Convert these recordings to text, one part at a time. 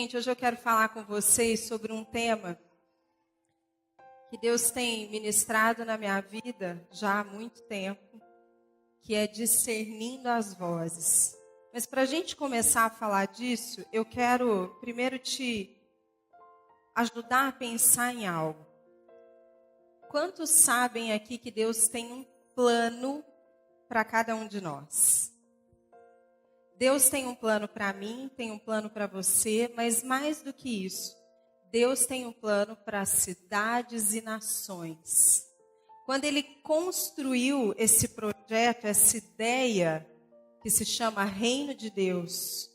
Gente, hoje eu quero falar com vocês sobre um tema que Deus tem ministrado na minha vida já há muito tempo, que é discernindo as vozes. Mas para a gente começar a falar disso, eu quero primeiro te ajudar a pensar em algo. Quantos sabem aqui que Deus tem um plano para cada um de nós? Deus tem um plano para mim, tem um plano para você, mas mais do que isso, Deus tem um plano para cidades e nações. Quando Ele construiu esse projeto, essa ideia que se chama Reino de Deus,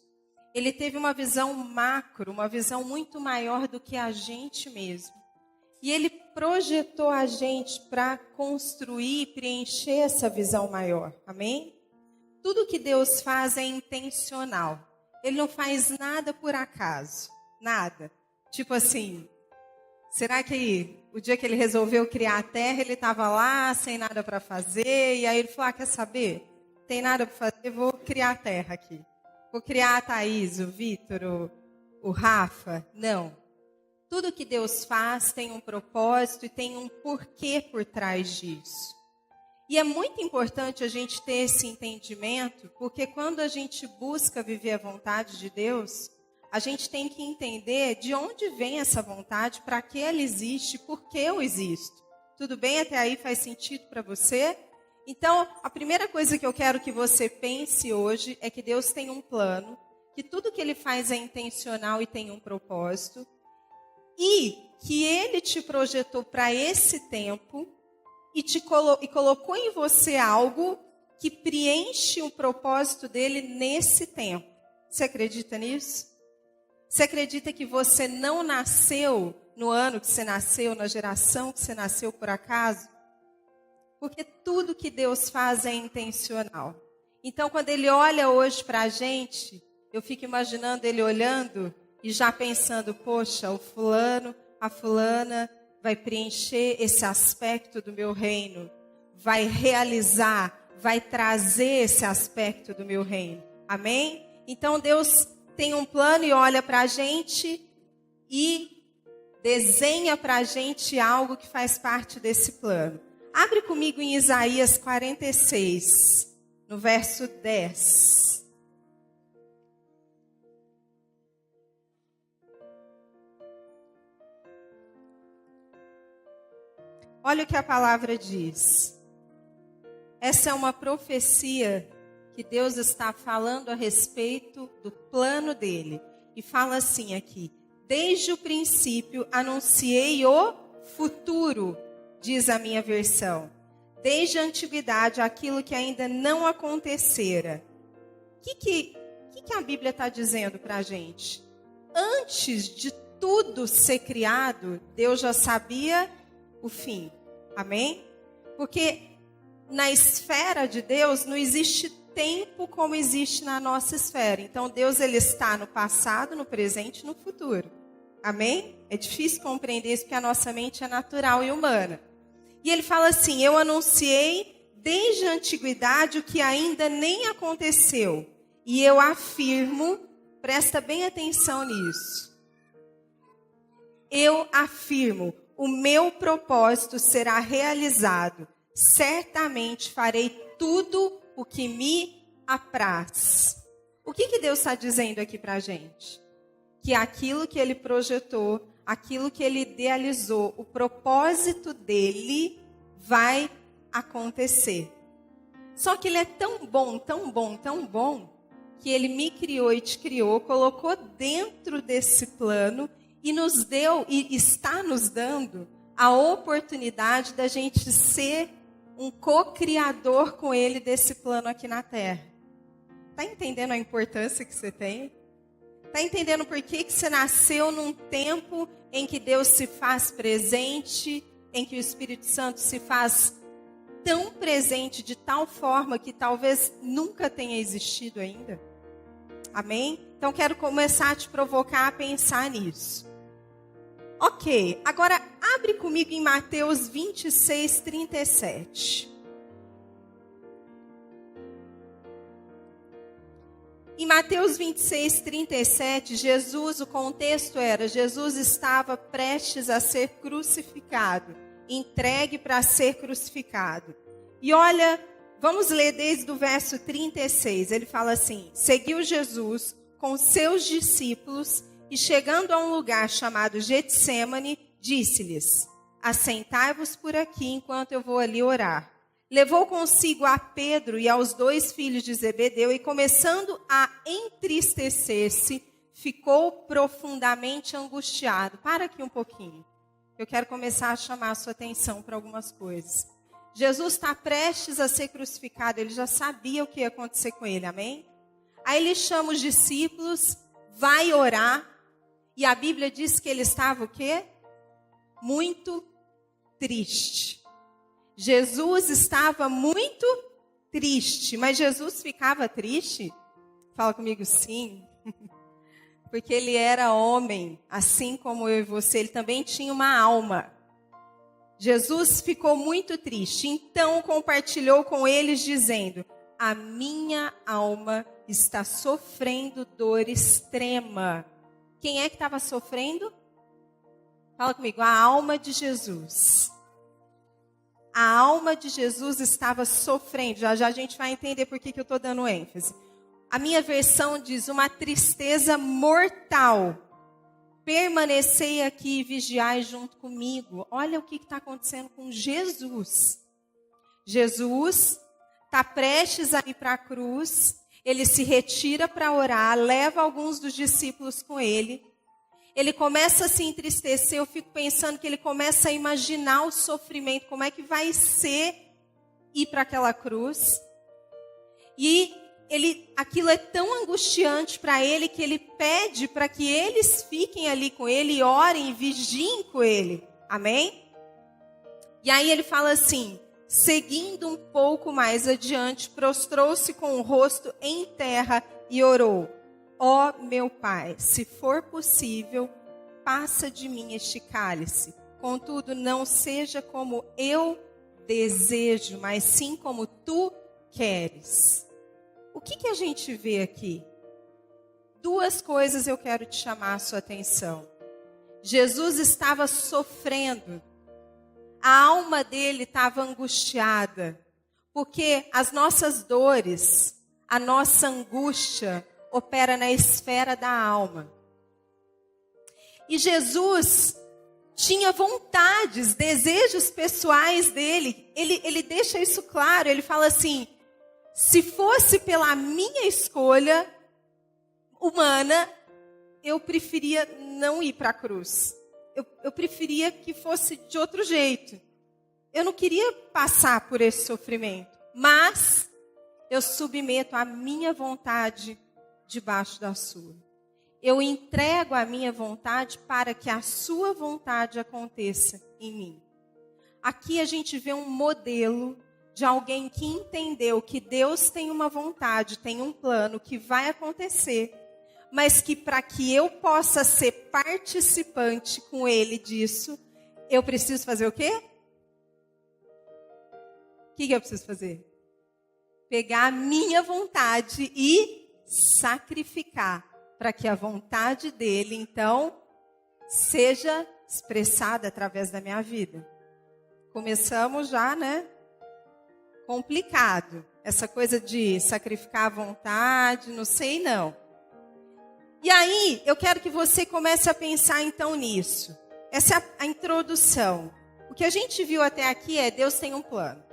Ele teve uma visão macro, uma visão muito maior do que a gente mesmo. E Ele projetou a gente para construir e preencher essa visão maior. Amém? Tudo que Deus faz é intencional. Ele não faz nada por acaso. Nada. Tipo assim, será que o dia que Ele resolveu criar a terra, Ele estava lá sem nada para fazer, e aí Ele falou, quer saber? Tem nada para fazer, vou criar a terra aqui. Vou criar a Thaís, o Vitor, o Rafa. Não. Tudo que Deus faz tem um propósito e tem um porquê por trás disso. E é muito importante a gente ter esse entendimento, porque quando a gente busca viver a vontade de Deus, a gente tem que entender de onde vem essa vontade, para que ela existe, por que eu existo. Tudo bem? Até aí faz sentido para você? Então, a primeira coisa que eu quero que você pense hoje é que Deus tem um plano, que tudo que Ele faz é intencional e tem um propósito, e que Ele te projetou para esse tempo, e colocou em você algo que preenche o propósito dele nesse tempo. Você acredita nisso? Você acredita que você não nasceu no ano que você nasceu, na geração que você nasceu por acaso? Porque tudo que Deus faz é intencional. Então, quando Ele olha hoje para a gente, eu fico imaginando Ele olhando e já pensando, poxa, o fulano, a fulana vai preencher esse aspecto do meu reino, vai realizar, vai trazer esse aspecto do meu reino. Amém? Então Deus tem um plano e olha para a gente e desenha para a gente algo que faz parte desse plano. Abre comigo em Isaías 46, no verso 10. Olha o que a palavra diz. Essa é uma profecia que Deus está falando a respeito do plano dele. E fala assim aqui: desde o princípio anunciei o futuro, diz a minha versão. Desde a antiguidade, aquilo que ainda não acontecera. O que a Bíblia está dizendo para a gente? Antes de tudo ser criado, Deus já sabia o fim. Amém? Porque na esfera de Deus não existe tempo como existe na nossa esfera. Então Deus ele está no passado, no presente e no futuro. Amém? É difícil compreender isso porque a nossa mente é natural e humana. E ele fala assim: eu anunciei desde a antiguidade o que ainda nem aconteceu. E eu afirmo, presta bem atenção nisso. Eu afirmo, o meu propósito será realizado. Certamente farei tudo o que me apraz. O que Deus está dizendo aqui para a gente? Que aquilo que Ele projetou, aquilo que Ele idealizou, o propósito dEle vai acontecer. Só que Ele é tão bom, tão bom, tão bom, que Ele me criou e te criou, colocou dentro desse plano e nos deu, e está nos dando, a oportunidade da gente ser um co-criador com Ele desse plano aqui na Terra. Está entendendo a importância que você tem? Está entendendo por que você nasceu num tempo em que Deus se faz presente, em que o Espírito Santo se faz tão presente de tal forma que talvez nunca tenha existido ainda? Amém? Então quero começar a te provocar a pensar nisso. Ok, agora abre comigo em Mateus 26, 37. Em Mateus 26, 37, Jesus, o contexto era, Jesus estava prestes a ser crucificado, entregue para ser crucificado. E olha, vamos ler desde o verso 36, ele fala assim: seguiu Jesus com seus discípulos e chegando a um lugar chamado Getsêmani, disse-lhes: assentai-vos por aqui enquanto eu vou ali orar. Levou consigo a Pedro e aos 2 filhos de Zebedeu e, começando a entristecer-se, ficou profundamente angustiado. Para aqui um pouquinho. Eu quero começar a chamar a sua atenção para algumas coisas. Jesus está prestes a ser crucificado, ele já sabia o que ia acontecer com ele, amém? Aí ele chama os discípulos, vai orar, e a Bíblia diz que ele estava o quê? Muito triste. Jesus estava muito triste, mas Jesus ficava triste? Fala comigo, sim. Porque ele era homem, assim como eu e você, ele também tinha uma alma. Jesus ficou muito triste, então compartilhou com eles dizendo: a minha alma está sofrendo dor extrema. Quem é que estava sofrendo? Fala comigo, a alma de Jesus. A alma de Jesus estava sofrendo. Já já a gente vai entender por que eu estou dando ênfase. A minha versão diz uma tristeza mortal. Permanecei aqui e vigiai junto comigo. Olha o que está acontecendo com Jesus. Jesus está prestes a ir para a cruz. Ele se retira para orar, leva alguns dos discípulos com ele. Ele começa a se entristecer, eu fico pensando que ele começa a imaginar o sofrimento, como é que vai ser ir para aquela cruz. E aquilo é tão angustiante para ele que ele pede para que eles fiquem ali com ele, orem e vigiem com ele. Amém? E aí ele fala assim, seguindo um pouco mais adiante, prostrou-se com o rosto em terra e orou: ó meu Pai, se for possível, passa de mim este cálice. Contudo, não seja como eu desejo, mas sim como tu queres. O que a gente vê aqui? 2 coisas eu quero te chamar a sua atenção. Jesus estava sofrendo. A alma dele estava angustiada. Porque as nossas dores, a nossa angústia, opera na esfera da alma. E Jesus tinha vontades, desejos pessoais dele. Ele deixa isso claro. Ele fala assim: se fosse pela minha escolha humana, eu preferia não ir para a cruz. Eu preferia que fosse de outro jeito. Eu não queria passar por esse sofrimento. Mas eu submeto a minha vontade debaixo da sua. Eu entrego a minha vontade para que a sua vontade aconteça em mim. Aqui a gente vê um modelo de alguém que entendeu que Deus tem uma vontade, tem um plano que vai acontecer, mas que para que eu possa ser participante com Ele disso, eu preciso fazer o quê? O que eu preciso fazer? Pegar a minha vontade e sacrificar, para que a vontade dele, então, seja expressada através da minha vida. Começamos já, né? Complicado. Essa coisa de sacrificar a vontade, não sei não. E aí, eu quero que você comece a pensar então nisso. Essa é a introdução. O que a gente viu até aqui é Deus tem um plano.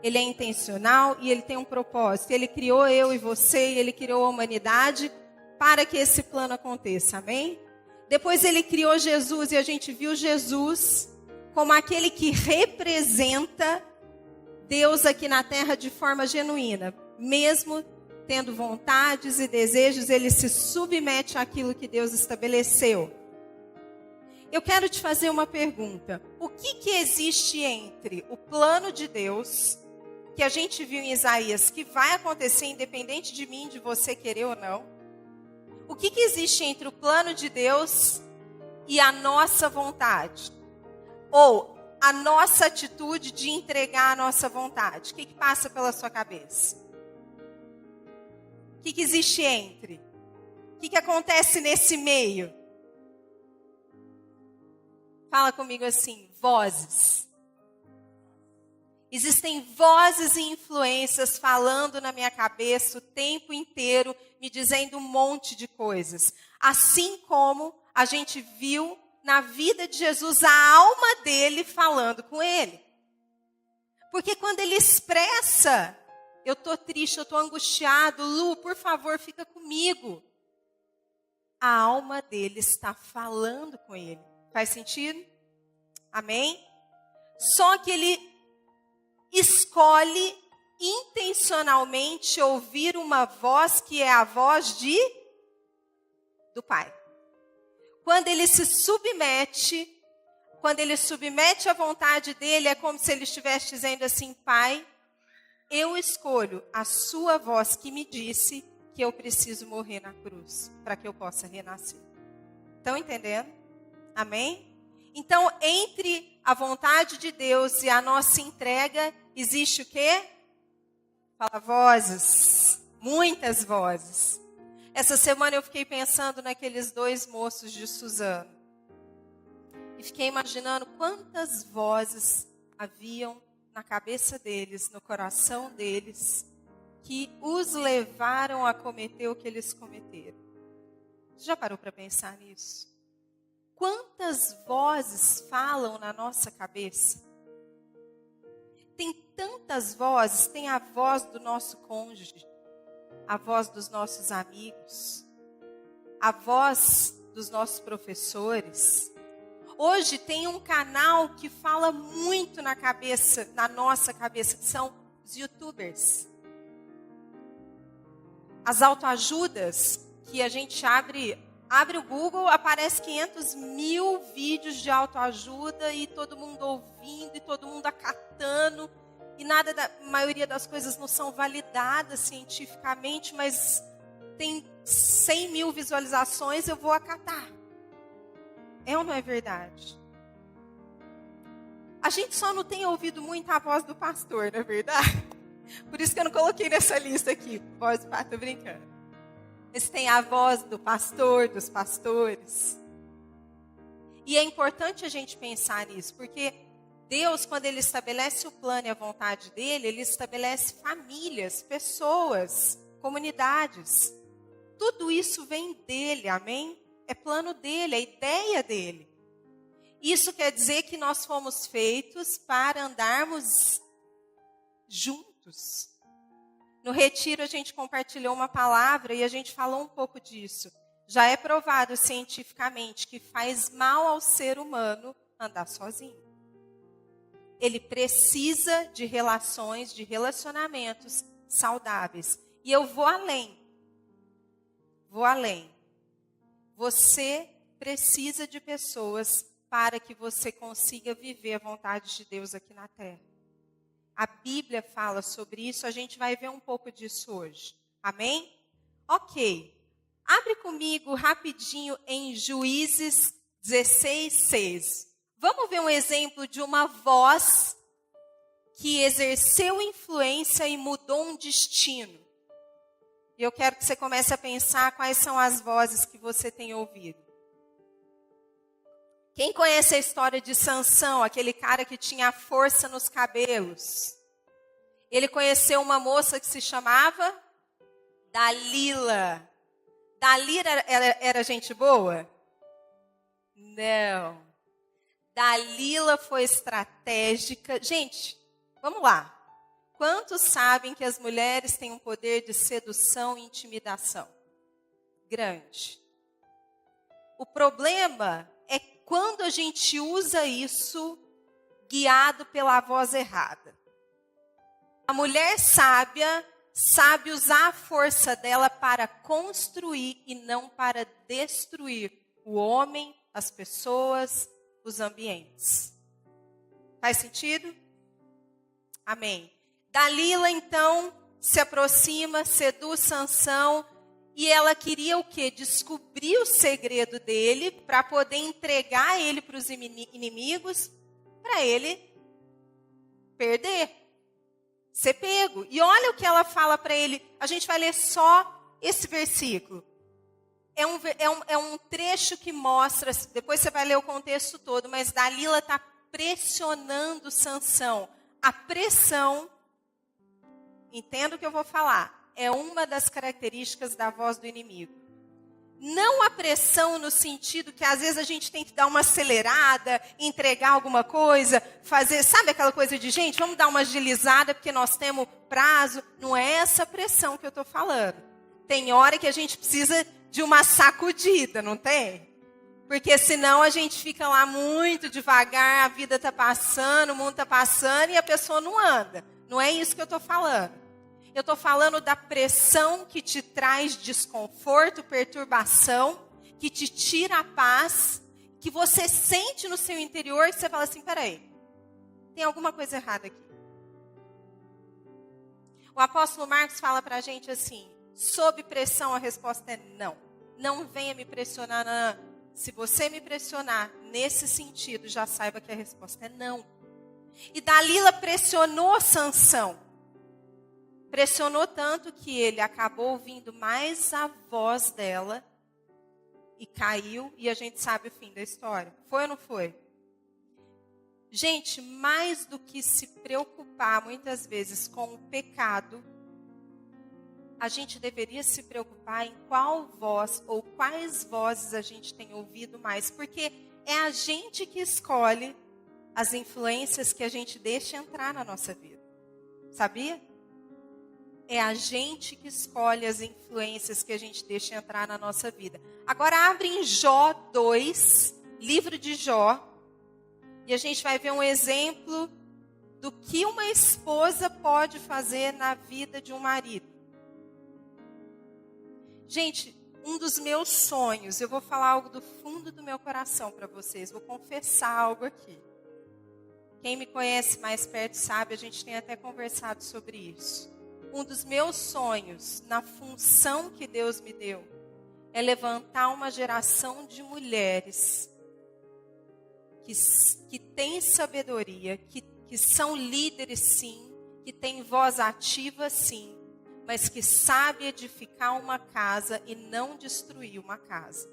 Ele é intencional e ele tem um propósito. Ele criou eu e você, e ele criou a humanidade para que esse plano aconteça, amém? Depois ele criou Jesus e a gente viu Jesus como aquele que representa Deus aqui na terra de forma genuína. Mesmo tendo vontades e desejos, ele se submete àquilo que Deus estabeleceu. Eu quero te fazer uma pergunta. O que existe entre o plano de Deus, que a gente viu em Isaías, que vai acontecer independente de mim, de você querer ou não? O que existe entre o plano de Deus e a nossa vontade? Ou a nossa atitude de entregar a nossa vontade? O que passa pela sua cabeça? O que existe entre? O que acontece nesse meio? Fala comigo assim, vozes. Existem vozes e influências falando na minha cabeça o tempo inteiro, me dizendo um monte de coisas. Assim como a gente viu na vida de Jesus a alma dele falando com ele. Porque quando ele expressa, eu estou triste, eu estou angustiado, Lu, por favor, fica comigo. A alma dele está falando com ele. Faz sentido? Amém? Só que ele escolhe intencionalmente ouvir uma voz que é a voz do Pai. Quando ele se submete, quando ele submete à vontade dele, é como se ele estivesse dizendo assim, Pai, eu escolho a sua voz que me disse que eu preciso morrer na cruz, para que eu possa renascer. Estão entendendo? Amém? Então, entre a vontade de Deus e a nossa entrega, existe o quê? Fala, vozes, muitas vozes. Essa semana eu fiquei pensando naqueles 2 moços de Suzano. E fiquei imaginando quantas vozes haviam na cabeça deles, no coração deles, que os levaram a cometer o que eles cometeram. Você já parou para pensar nisso? Quantas vozes falam na nossa cabeça? Tem tantas vozes, tem a voz do nosso cônjuge, a voz dos nossos amigos, a voz dos nossos professores. Hoje tem um canal que fala muito na nossa cabeça, que são os YouTubers. As autoajudas, que a gente abre o Google, aparece 500 mil vídeos de autoajuda e todo mundo ouvindo e todo mundo acatando. E a maioria das coisas não são validadas cientificamente, mas tem 100 mil visualizações, eu vou acatar. É ou não é verdade? A gente só não tem ouvido muito a voz do pastor, não é verdade? Por isso que eu não coloquei nessa lista aqui. Voz do pastor, tô brincando. Eles têm a voz do pastor, dos pastores. E é importante a gente pensar nisso, porque Deus, quando Ele estabelece o plano e a vontade dEle, Ele estabelece famílias, pessoas, comunidades. Tudo isso vem dEle, amém? É plano dEle, é ideia dEle. Isso quer dizer que nós fomos feitos para andarmos juntos. No retiro a gente compartilhou uma palavra e a gente falou um pouco disso. Já é provado cientificamente que faz mal ao ser humano andar sozinho. Ele precisa de relações, de relacionamentos saudáveis. E eu vou além. Vou além. Você precisa de pessoas para que você consiga viver a vontade de Deus aqui na terra. A Bíblia fala sobre isso, a gente vai ver um pouco disso hoje. Amém? Ok. Abre comigo rapidinho em Juízes 16:6. Vamos ver um exemplo de uma voz que exerceu influência e mudou um destino. E eu quero que você comece a pensar quais são as vozes que você tem ouvido. Quem conhece a história de Sansão, aquele cara que tinha força nos cabelos? Ele conheceu uma moça que se chamava Dalila. Dalila era gente boa? Não. Dalila foi estratégica. Gente, vamos lá. Quantos sabem que as mulheres têm um poder de sedução e intimidação? Grande. O problema é quando a gente usa isso guiado pela voz errada. A mulher sábia sabe usar a força dela para construir e não para destruir o homem, as pessoas, os ambientes. Faz sentido? Amém. Dalila, então, se aproxima, seduz Sansão, e ela queria o quê? Descobrir o segredo dele para poder entregar ele para os inimigos, para ele perder, ser pego. E olha o que ela fala para ele. A gente vai ler só esse versículo? É um trecho que mostra, depois você vai ler o contexto todo, mas Dalila está pressionando Sansão. A pressão, entenda o que eu vou falar, é uma das características da voz do inimigo. Não a pressão no sentido que às vezes a gente tem que dar uma acelerada, entregar alguma coisa, fazer, sabe aquela coisa de gente, vamos dar uma agilizada porque nós temos prazo. Não é essa pressão que eu estou falando. Tem hora que a gente precisa de uma sacudida, não tem? Porque senão a gente fica lá muito devagar, a vida está passando, o mundo está passando e a pessoa não anda. Não é isso que eu estou falando. Eu estou falando da pressão que te traz desconforto, perturbação, que te tira a paz, que você sente no seu interior e você fala assim, peraí, tem alguma coisa errada aqui. O apóstolo Marcos fala para a gente assim, sob pressão a resposta é não. Não venha me pressionar, não. Se você me pressionar nesse sentido, já saiba que a resposta é não. E Dalila pressionou Sansão. Pressionou tanto que ele acabou ouvindo mais a voz dela e caiu, e a gente sabe o fim da história. Foi ou não foi? Gente, mais do que se preocupar muitas vezes com o pecado, a gente deveria se preocupar em qual voz ou quais vozes a gente tem ouvido mais, porque é a gente que escolhe as influências que a gente deixa entrar na nossa vida. Sabia? É a gente que escolhe as influências que a gente deixa entrar na nossa vida. Agora abre em Jó 2, livro de Jó, e a gente vai ver um exemplo do que uma esposa pode fazer na vida de um marido. Gente, um dos meus sonhos, eu vou falar algo do fundo do meu coração para vocês, vou confessar algo aqui. Quem me conhece mais perto sabe, a gente tem até conversado sobre isso. Um dos meus sonhos, na função que Deus me deu, é levantar uma geração de mulheres que têm sabedoria, que são líderes sim, que têm voz ativa sim, mas que sabe edificar uma casa e não destruir uma casa.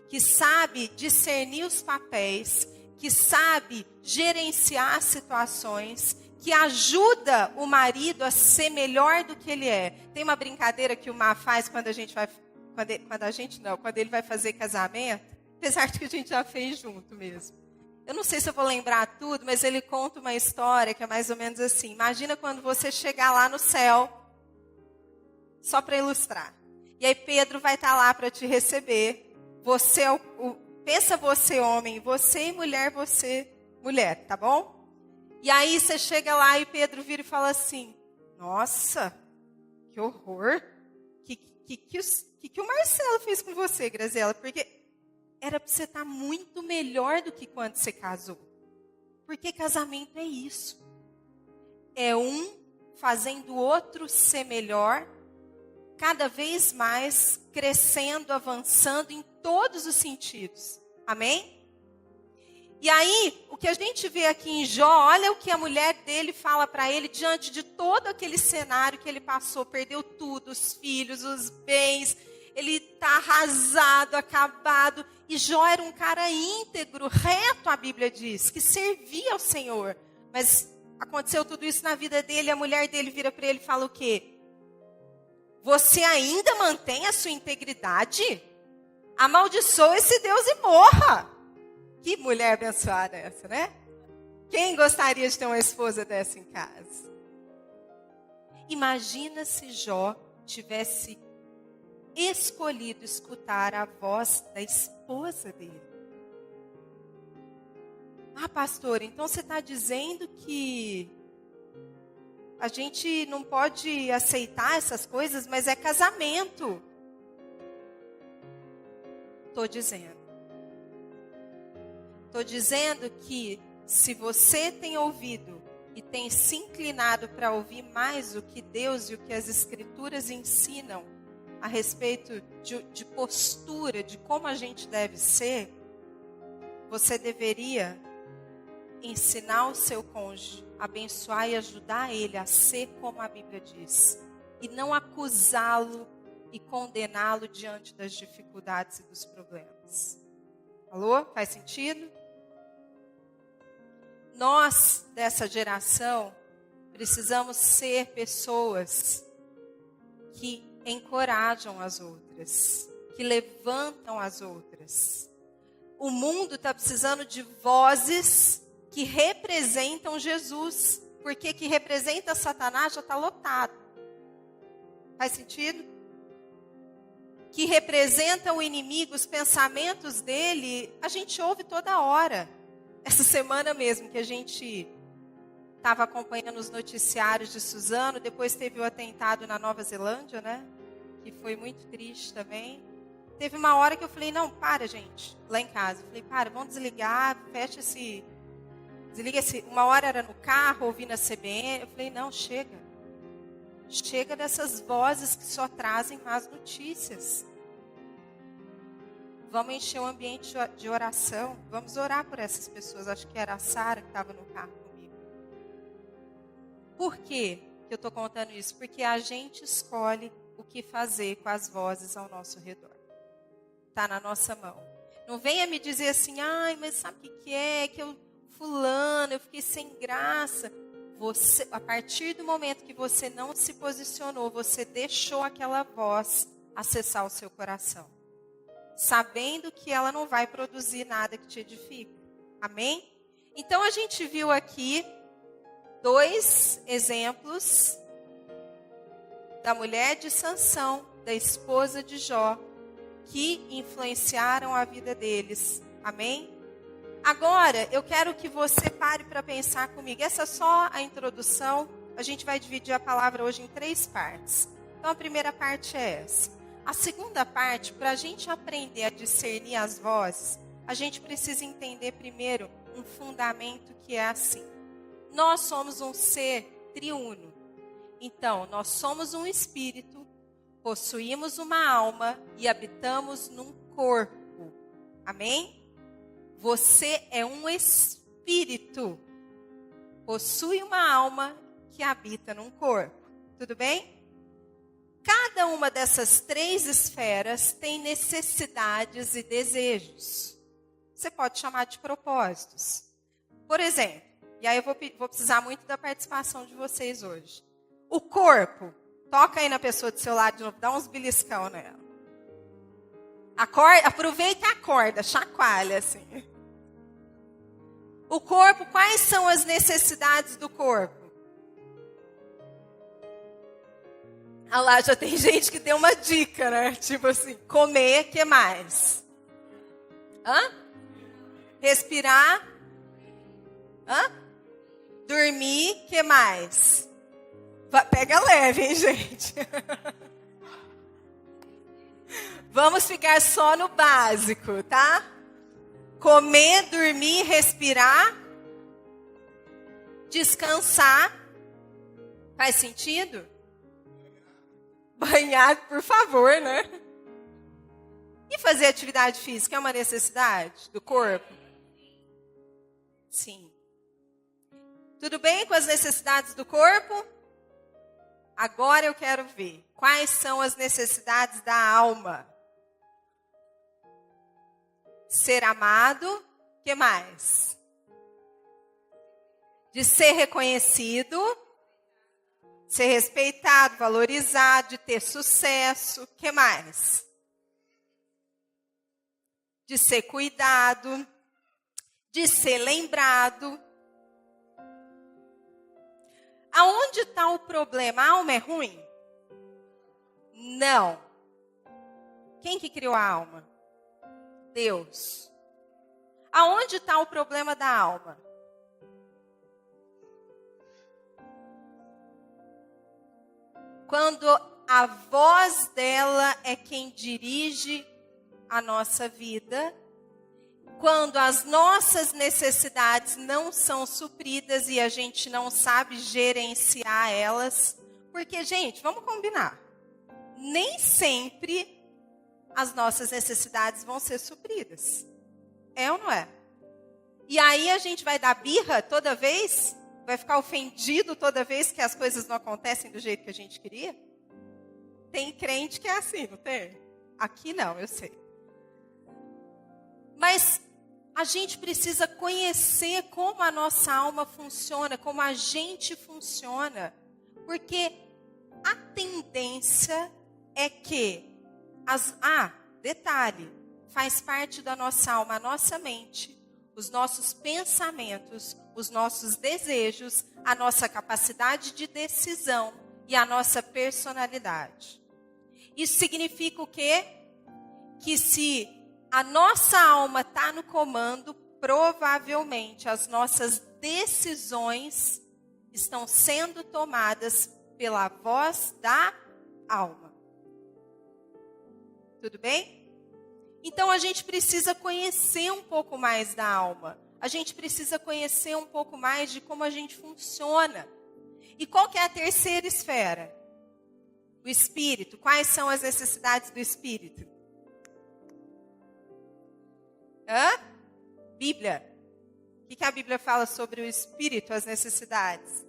Que sabe discernir os papéis, que sabe gerenciar situações, que ajuda o marido a ser melhor do que ele é. Tem uma brincadeira que o Má faz quando ele vai fazer casamento, apesar de que a gente já fez junto mesmo. Eu não sei se eu vou lembrar tudo, mas ele conta uma história que é mais ou menos assim. Imagina quando você chegar lá no céu, só para ilustrar. E aí Pedro vai estar lá para te receber. Você pensa você homem, você mulher, você mulher, tá bom? E aí você chega lá e Pedro vira e fala assim, nossa, que horror. Que o Marcelo fez com você, Graziela? Porque era para você estar muito melhor do que quando você casou. Porque casamento é isso. É um fazendo o outro ser melhor, cada vez mais crescendo, avançando em todos os sentidos. Amém? E aí, o que a gente vê aqui em Jó, olha o que a mulher dele fala para ele diante de todo aquele cenário que ele passou, perdeu tudo, os filhos, os bens, ele está arrasado, acabado. E Jó era um cara íntegro, reto, a Bíblia diz, que servia ao Senhor. Mas aconteceu tudo isso na vida dele, a mulher dele vira para ele e fala o quê? Você ainda mantém a sua integridade? Amaldiçoa esse Deus e morra. Que mulher abençoada essa, né? Quem gostaria de ter uma esposa dessa em casa? Imagina se Jó tivesse escolhido escutar a voz da esposa dele. Ah, pastor, então você está dizendo que a gente não pode aceitar essas coisas, mas é casamento. Estou dizendo. Estou dizendo que se você tem ouvido e tem se inclinado para ouvir mais o que Deus e o que as Escrituras ensinam a respeito de postura, de como a gente deve ser, você deveria ensinar o seu cônjuge, abençoar e ajudar ele a ser como a Bíblia diz. e não acusá-lo e condená-lo diante das dificuldades e dos problemas. Alô? Faz sentido? Nós, dessa geração, precisamos ser pessoas que encorajam as outras, que levantam as outras. O mundo está precisando de vozes que representam Jesus, porque que representa Satanás já está lotado. Faz sentido? Que representa o inimigo, os pensamentos dele, a gente ouve toda hora. Essa semana mesmo que a gente estava acompanhando os noticiários de Suzano, depois teve o atentado na Nova Zelândia, né? Que foi muito triste também. Teve uma hora que eu falei, não, para, gente, lá em casa. Eu falei, para, vamos desligar, fecha esse... Desliga esse... Uma hora era no carro, ouvindo a CBN. Eu falei, não, chega. Chega dessas vozes que só trazem más notícias. Vamos encher o ambiente de oração. Vamos orar por essas pessoas. Acho que era a Sara que estava no carro comigo. Por quê que eu estou contando isso? Porque a gente escolhe o que fazer com as vozes ao nosso redor. Está na nossa mão. Não venha me dizer assim, ai, mas sabe o que é? Que eu, fulano, eu fiquei sem graça. Você, a partir do momento que você não se posicionou, você deixou aquela voz acessar o seu coração. Sabendo que ela não vai produzir nada que te edifique. Amém? Então a gente viu aqui 2 exemplos da mulher de Sansão, da esposa de Jó, que influenciaram a vida deles. Amém? Agora, eu quero que você pare para pensar comigo. Essa é só a introdução. A gente vai dividir a palavra hoje em 3 partes. Então, a primeira parte é essa. A segunda parte, para a gente aprender a discernir as vozes, a gente precisa entender primeiro um fundamento que é assim. Nós somos um ser triuno. Então, nós somos um espírito, possuímos uma alma e habitamos num corpo. Amém? Você é um espírito, possui uma alma que habita num corpo. Tudo bem? Cada uma dessas 3 esferas tem necessidades e desejos. Você pode chamar de propósitos. Por exemplo, e aí eu vou precisar muito da participação de vocês hoje. O corpo, toca aí na pessoa do seu lado de novo, dá uns beliscão nela. Aproveita e acorda, chacoalha assim. O corpo, quais são as necessidades do corpo? Ah lá, já tem gente que deu uma dica, né? Tipo assim, comer, que mais? Respirar? Dormir, que mais? Pega leve, hein, gente? Vamos ficar só no básico, tá? Comer, dormir, respirar, descansar. Faz sentido? Banhar, por favor, né? E fazer atividade física é uma necessidade do corpo? Sim. Tudo bem com as necessidades do corpo? Agora eu quero ver quais são as necessidades da alma. Ser amado, que mais? De ser reconhecido, ser respeitado, valorizado, de ter sucesso, que mais? De ser cuidado, de ser lembrado. Aonde está o problema? A alma é ruim? Não. Quem que criou a alma? Deus. Aonde está o problema da alma? Quando a voz dela é quem dirige a nossa vida, quando as nossas necessidades não são supridas e a gente não sabe gerenciar elas, porque, gente, vamos combinar, nem sempre as nossas necessidades vão ser supridas. É ou não é? E aí a gente vai dar birra toda vez? Vai ficar ofendido toda vez que as coisas não acontecem do jeito que a gente queria? Tem crente que é assim, não tem? Aqui não, eu sei. Mas a gente precisa conhecer como a nossa alma funciona, como a gente funciona. Porque a tendência é que detalhe, faz parte da nossa alma, a nossa mente, os nossos pensamentos, os nossos desejos, a nossa capacidade de decisão e a nossa personalidade. Isso significa o quê? Que se a nossa alma está no comando, provavelmente as nossas decisões estão sendo tomadas pela voz da alma. Tudo bem? Então a gente precisa conhecer um pouco mais da alma. A gente precisa conhecer um pouco mais de como a gente funciona. E qual que é a terceira esfera? O espírito. Quais são as necessidades do espírito? Bíblia. O que a Bíblia fala sobre o espírito, as necessidades?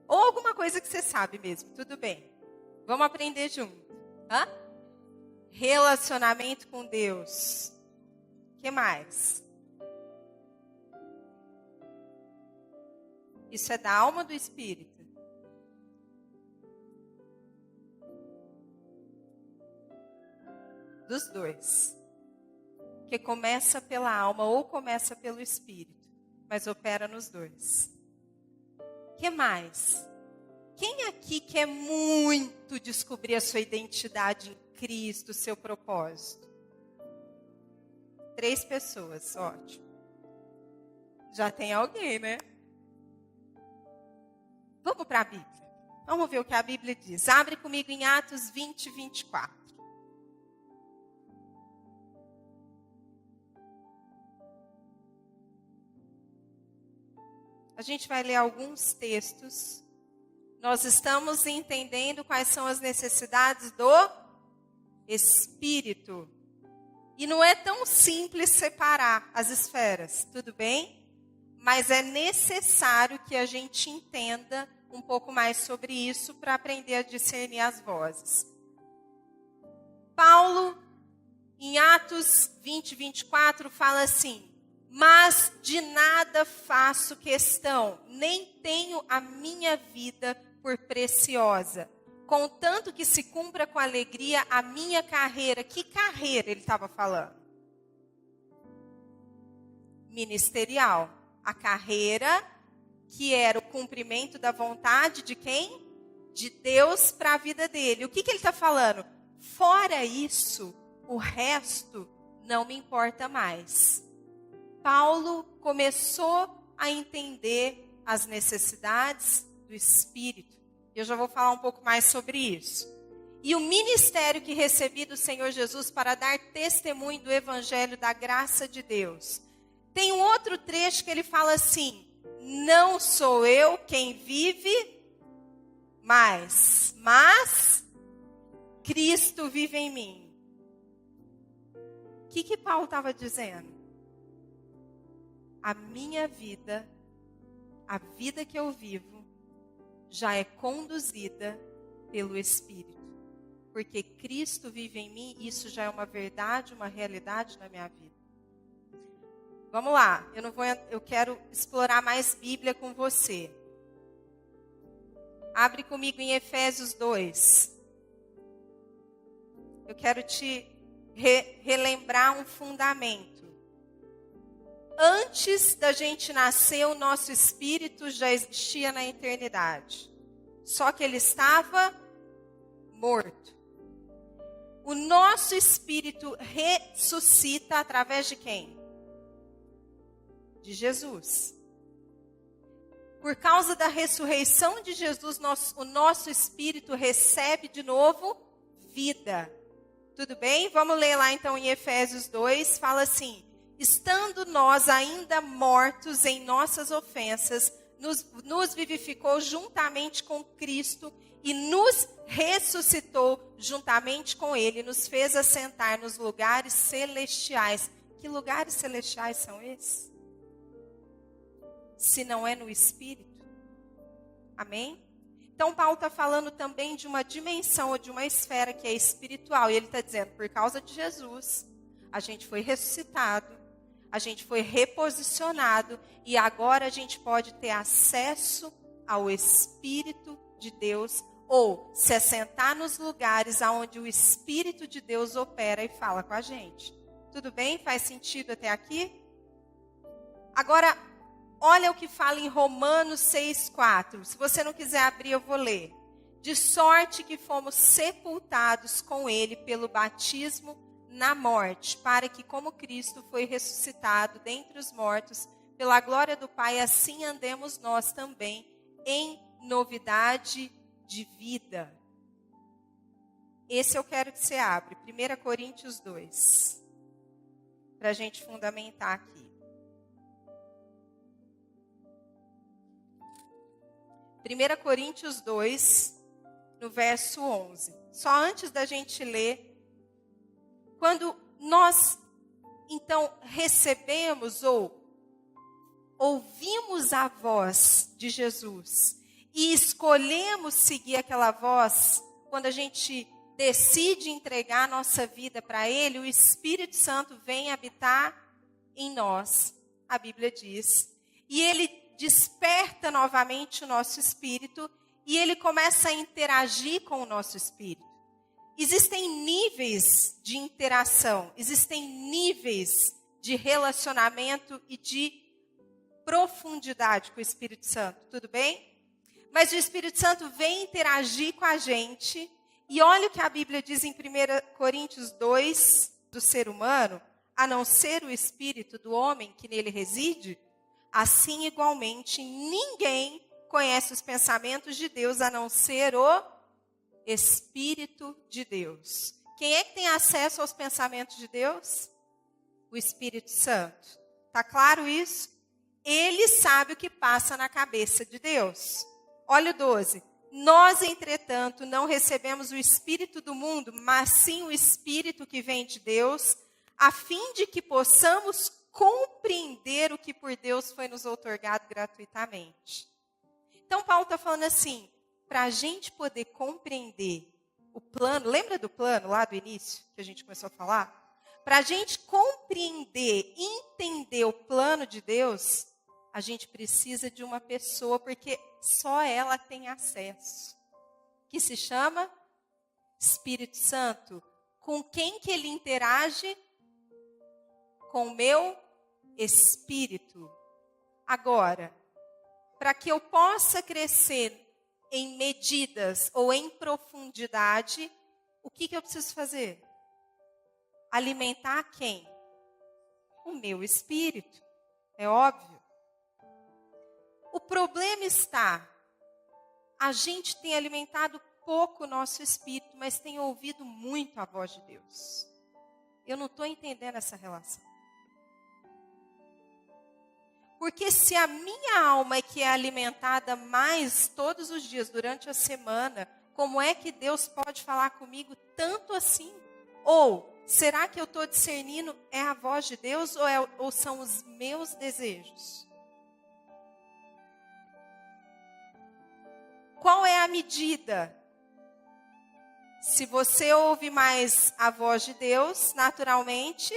Ou alguma coisa que você sabe mesmo, tudo bem. Vamos aprender junto. Relacionamento com Deus. O que mais? Isso é da alma ou do espírito? Dos dois. Que começa pela alma ou começa pelo espírito, mas opera nos dois. O que mais? Quem aqui quer muito descobrir a sua identidade em Cristo, o seu propósito? 3 pessoas, ótimo. Já tem alguém, né? Vamos para a Bíblia. Vamos ver o que a Bíblia diz. Abre comigo em Atos 20, 24. A gente vai ler alguns textos. Nós estamos entendendo quais são as necessidades do espírito. E não é tão simples separar as esferas, tudo bem? Mas é necessário que a gente entenda um pouco mais sobre isso para aprender a discernir as vozes. Paulo, em Atos 20, 24, fala assim: mas de nada faço questão, nem tenho a minha vida por preciosa, contanto que se cumpra com alegria a minha carreira. Que carreira ele estava falando? Ministerial. A carreira que era o cumprimento da vontade de quem? De Deus para a vida dele. O que ele está falando? Fora isso, o resto não me importa mais. Paulo começou a entender as necessidades do Espírito. Eu já vou falar um pouco mais sobre isso. E o ministério que recebi do Senhor Jesus para dar testemunho do Evangelho da graça de Deus. Tem um outro trecho que ele fala assim: não sou eu quem vive, mas Cristo vive em mim. O que Paulo estava dizendo? A minha vida, a vida que eu vivo, já é conduzida pelo Espírito. Porque Cristo vive em mim, isso já é uma verdade, uma realidade na minha vida. Vamos lá, eu quero explorar mais Bíblia com você. Abre comigo em Efésios 2. Eu quero te relembrar um fundamento. Antes da gente nascer, o nosso espírito já existia na eternidade. Só que ele estava morto. O nosso espírito ressuscita através de quem? De Jesus. Por causa da ressurreição de Jesus, o nosso espírito recebe de novo vida. Tudo bem? Vamos ler lá então em Efésios 2, fala assim: estando nós ainda mortos em nossas ofensas, nos vivificou juntamente com Cristo e nos ressuscitou juntamente com Ele, nos fez assentar nos lugares celestiais. Que lugares celestiais são esses? Se não é no Espírito. Amém? Então, Paulo está falando também de uma dimensão ou de uma esfera que é espiritual. E ele está dizendo, por causa de Jesus, a gente foi ressuscitado, a gente foi reposicionado e agora a gente pode ter acesso ao Espírito de Deus ou se assentar nos lugares onde o Espírito de Deus opera e fala com a gente. Tudo bem? Faz sentido até aqui? Agora, olha o que fala em Romanos 6,4. Se você não quiser abrir, eu vou ler. De sorte que fomos sepultados com ele pelo batismo na morte, para que, como Cristo foi ressuscitado dentre os mortos, pela glória do Pai, assim andemos nós também em novidade de vida. Esse eu quero que você abra. 1 Coríntios 2. Para a gente fundamentar aqui. 1 Coríntios 2, no verso 11. Só antes da gente ler, quando nós, então, recebemos ou ouvimos a voz de Jesus e escolhemos seguir aquela voz, quando a gente decide entregar a nossa vida para Ele, o Espírito Santo vem habitar em nós, a Bíblia diz, e Ele desperta novamente o nosso espírito e ele começa a interagir com o nosso espírito. Existem níveis de interação, existem níveis de relacionamento e de profundidade com o Espírito Santo, tudo bem? Mas o Espírito Santo vem interagir com a gente e olha o que a Bíblia diz em 1 Coríntios 2, do ser humano, a não ser o espírito do homem que nele reside, assim, igualmente, ninguém conhece os pensamentos de Deus a não ser o Espírito de Deus. Quem é que tem acesso aos pensamentos de Deus? O Espírito Santo. Tá claro isso? Ele sabe o que passa na cabeça de Deus. Olha o 12. Nós, entretanto, não recebemos o Espírito do mundo, mas sim o Espírito que vem de Deus, a fim de que possamos compreender o que por Deus foi nos outorgado gratuitamente. Então, Paulo está falando assim, para a gente poder compreender o plano, lembra do plano lá do início, que a gente começou a falar? Para a gente compreender, entender o plano de Deus, a gente precisa de uma pessoa, porque só ela tem acesso, que se chama Espírito Santo. Com quem que ele interage? Com o meu espírito. Agora, para que eu possa crescer em medidas ou em profundidade, o que eu preciso fazer? Alimentar quem? O meu espírito. É óbvio. O problema está, a gente tem alimentado pouco o nosso espírito, mas tem ouvido muito a voz de Deus. Eu não estou entendendo essa relação. Porque se a minha alma é que é alimentada mais todos os dias, durante a semana, como é que Deus pode falar comigo tanto assim? Ou, será que eu estou discernindo é a voz de Deus ou são os meus desejos? Qual é a medida? Se você ouve mais a voz de Deus, naturalmente,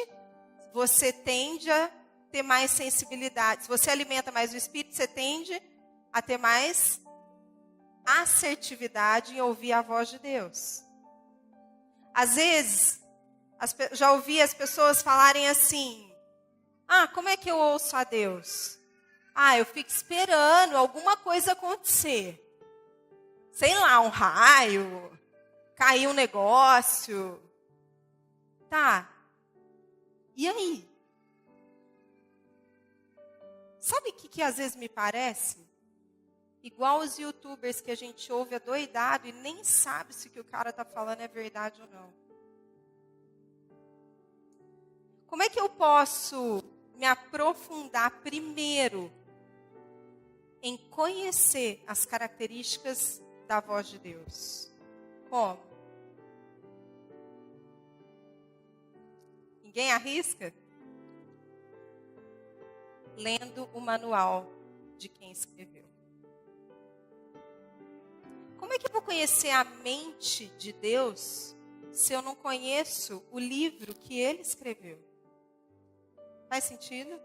você tende a ter mais sensibilidade. Se você alimenta mais o Espírito, você tende a ter mais assertividade em ouvir a voz de Deus. Às vezes, já ouvi as pessoas falarem assim, como é que eu ouço a Deus? Eu fico esperando alguma coisa acontecer. Sei lá, um raio, cair um negócio. Tá. E aí? Sabe o que às vezes me parece? Igual os youtubers que a gente ouve adoidado e nem sabe se o que o cara está falando é verdade ou não. Como é que eu posso me aprofundar primeiro em conhecer as características da voz de Deus? Como? Ninguém arrisca? Lendo o manual de quem escreveu. Como é que eu vou conhecer a mente de Deus se eu não conheço o livro que Ele escreveu? Faz sentido?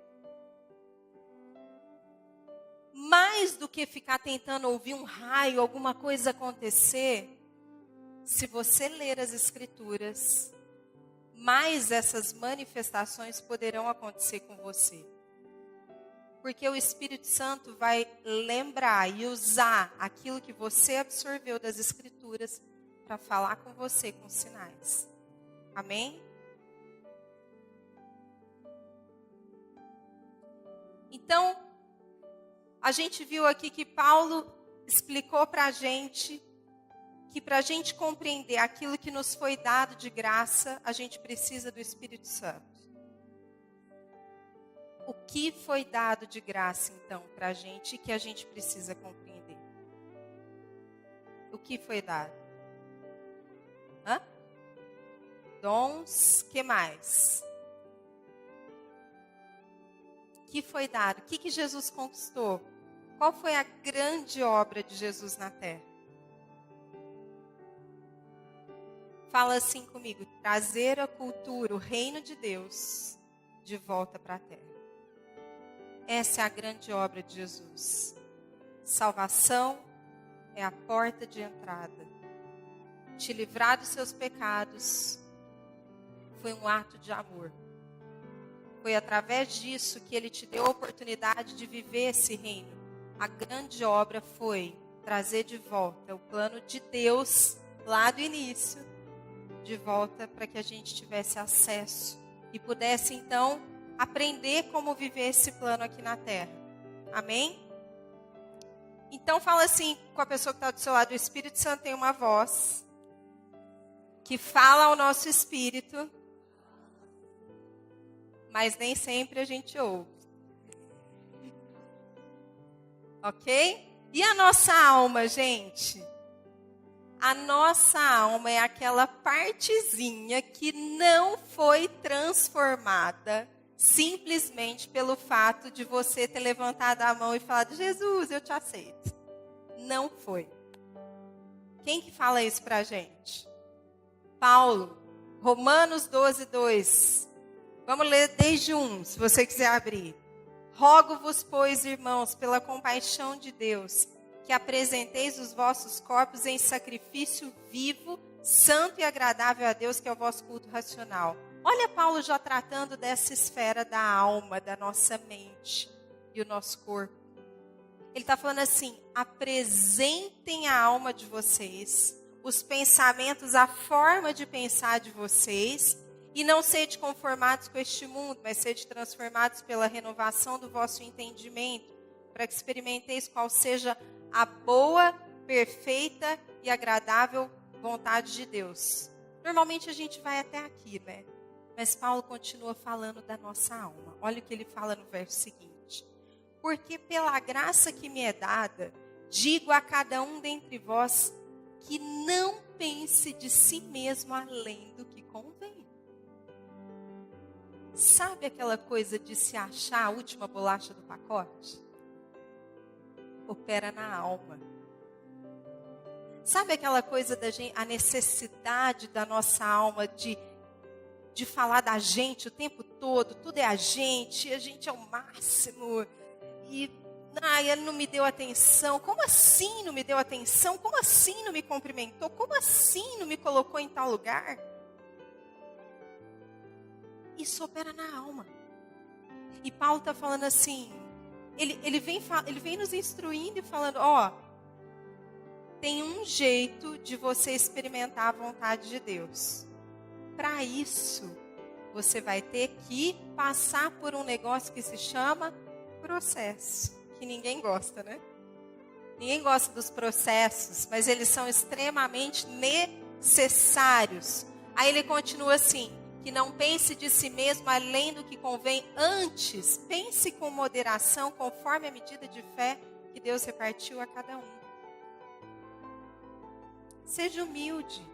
Mais do que ficar tentando ouvir um raio, alguma coisa acontecer, se você ler as Escrituras, mais essas manifestações poderão acontecer com você. Porque o Espírito Santo vai lembrar e usar aquilo que você absorveu das Escrituras para falar com você com sinais. Amém? Então, a gente viu aqui que Paulo explicou para a gente que para a gente compreender aquilo que nos foi dado de graça, a gente precisa do Espírito Santo. O que foi dado de graça, então, para a gente e que a gente precisa compreender? O que foi dado? Dons, que mais? O que foi dado? O que Jesus conquistou? Qual foi a grande obra de Jesus na terra? Fala assim comigo: trazer a cultura, o reino de Deus, de volta para a terra. Essa é a grande obra de Jesus. Salvação é a porta de entrada. Te livrar dos seus pecados foi um ato de amor. Foi através disso que Ele te deu a oportunidade de viver esse reino. A grande obra foi trazer de volta o plano de Deus lá do início, de volta para que a gente tivesse acesso e pudesse então aprender como viver esse plano aqui na terra. Amém? Então fala assim com a pessoa que está do seu lado: o Espírito Santo tem uma voz que fala ao nosso espírito, mas nem sempre a gente ouve. Ok? E a nossa alma, gente? A nossa alma é aquela partezinha que não foi transformada simplesmente pelo fato de você ter levantado a mão e falado: Jesus, eu te aceito. Não foi. Quem que fala isso pra gente? Paulo, Romanos 12, 2. Vamos ler desde 1, se você quiser abrir. Rogo-vos, pois, irmãos, pela compaixão de Deus, que apresenteis os vossos corpos em sacrifício vivo, santo e agradável a Deus, que é o vosso culto racional. Olha Paulo já tratando dessa esfera da alma, da nossa mente e o nosso corpo. Ele está falando assim: apresentem a alma de vocês, os pensamentos, a forma de pensar de vocês, e não sede conformados com este mundo, mas sede transformados pela renovação do vosso entendimento, para que experimenteis qual seja a boa, perfeita e agradável vontade de Deus. Normalmente a gente vai até aqui, né? Mas Paulo continua falando da nossa alma. Olha o que ele fala no verso seguinte: porque pela graça que me é dada, digo a cada um dentre vós que não pense de si mesmo além do que convém. Sabe aquela coisa de se achar a última bolacha do pacote? Opera na alma. Sabe aquela coisa da gente, a necessidade da nossa alma de falar da gente o tempo todo? Tudo é a gente é o máximo. E ele não me deu atenção. Como assim não me deu atenção? Como assim não me cumprimentou? Como assim não me colocou em tal lugar? Isso opera na alma. E Paulo está falando assim, ele vem nos instruindo e falando: tem um jeito de você experimentar a vontade de Deus. Para isso, você vai ter que passar por um negócio que se chama processo. Que ninguém gosta, né? Ninguém gosta dos processos, mas eles são extremamente necessários. Aí ele continua assim: que não pense de si mesmo além do que convém, antes pense com moderação, conforme a medida de fé que Deus repartiu a cada um. Seja humilde.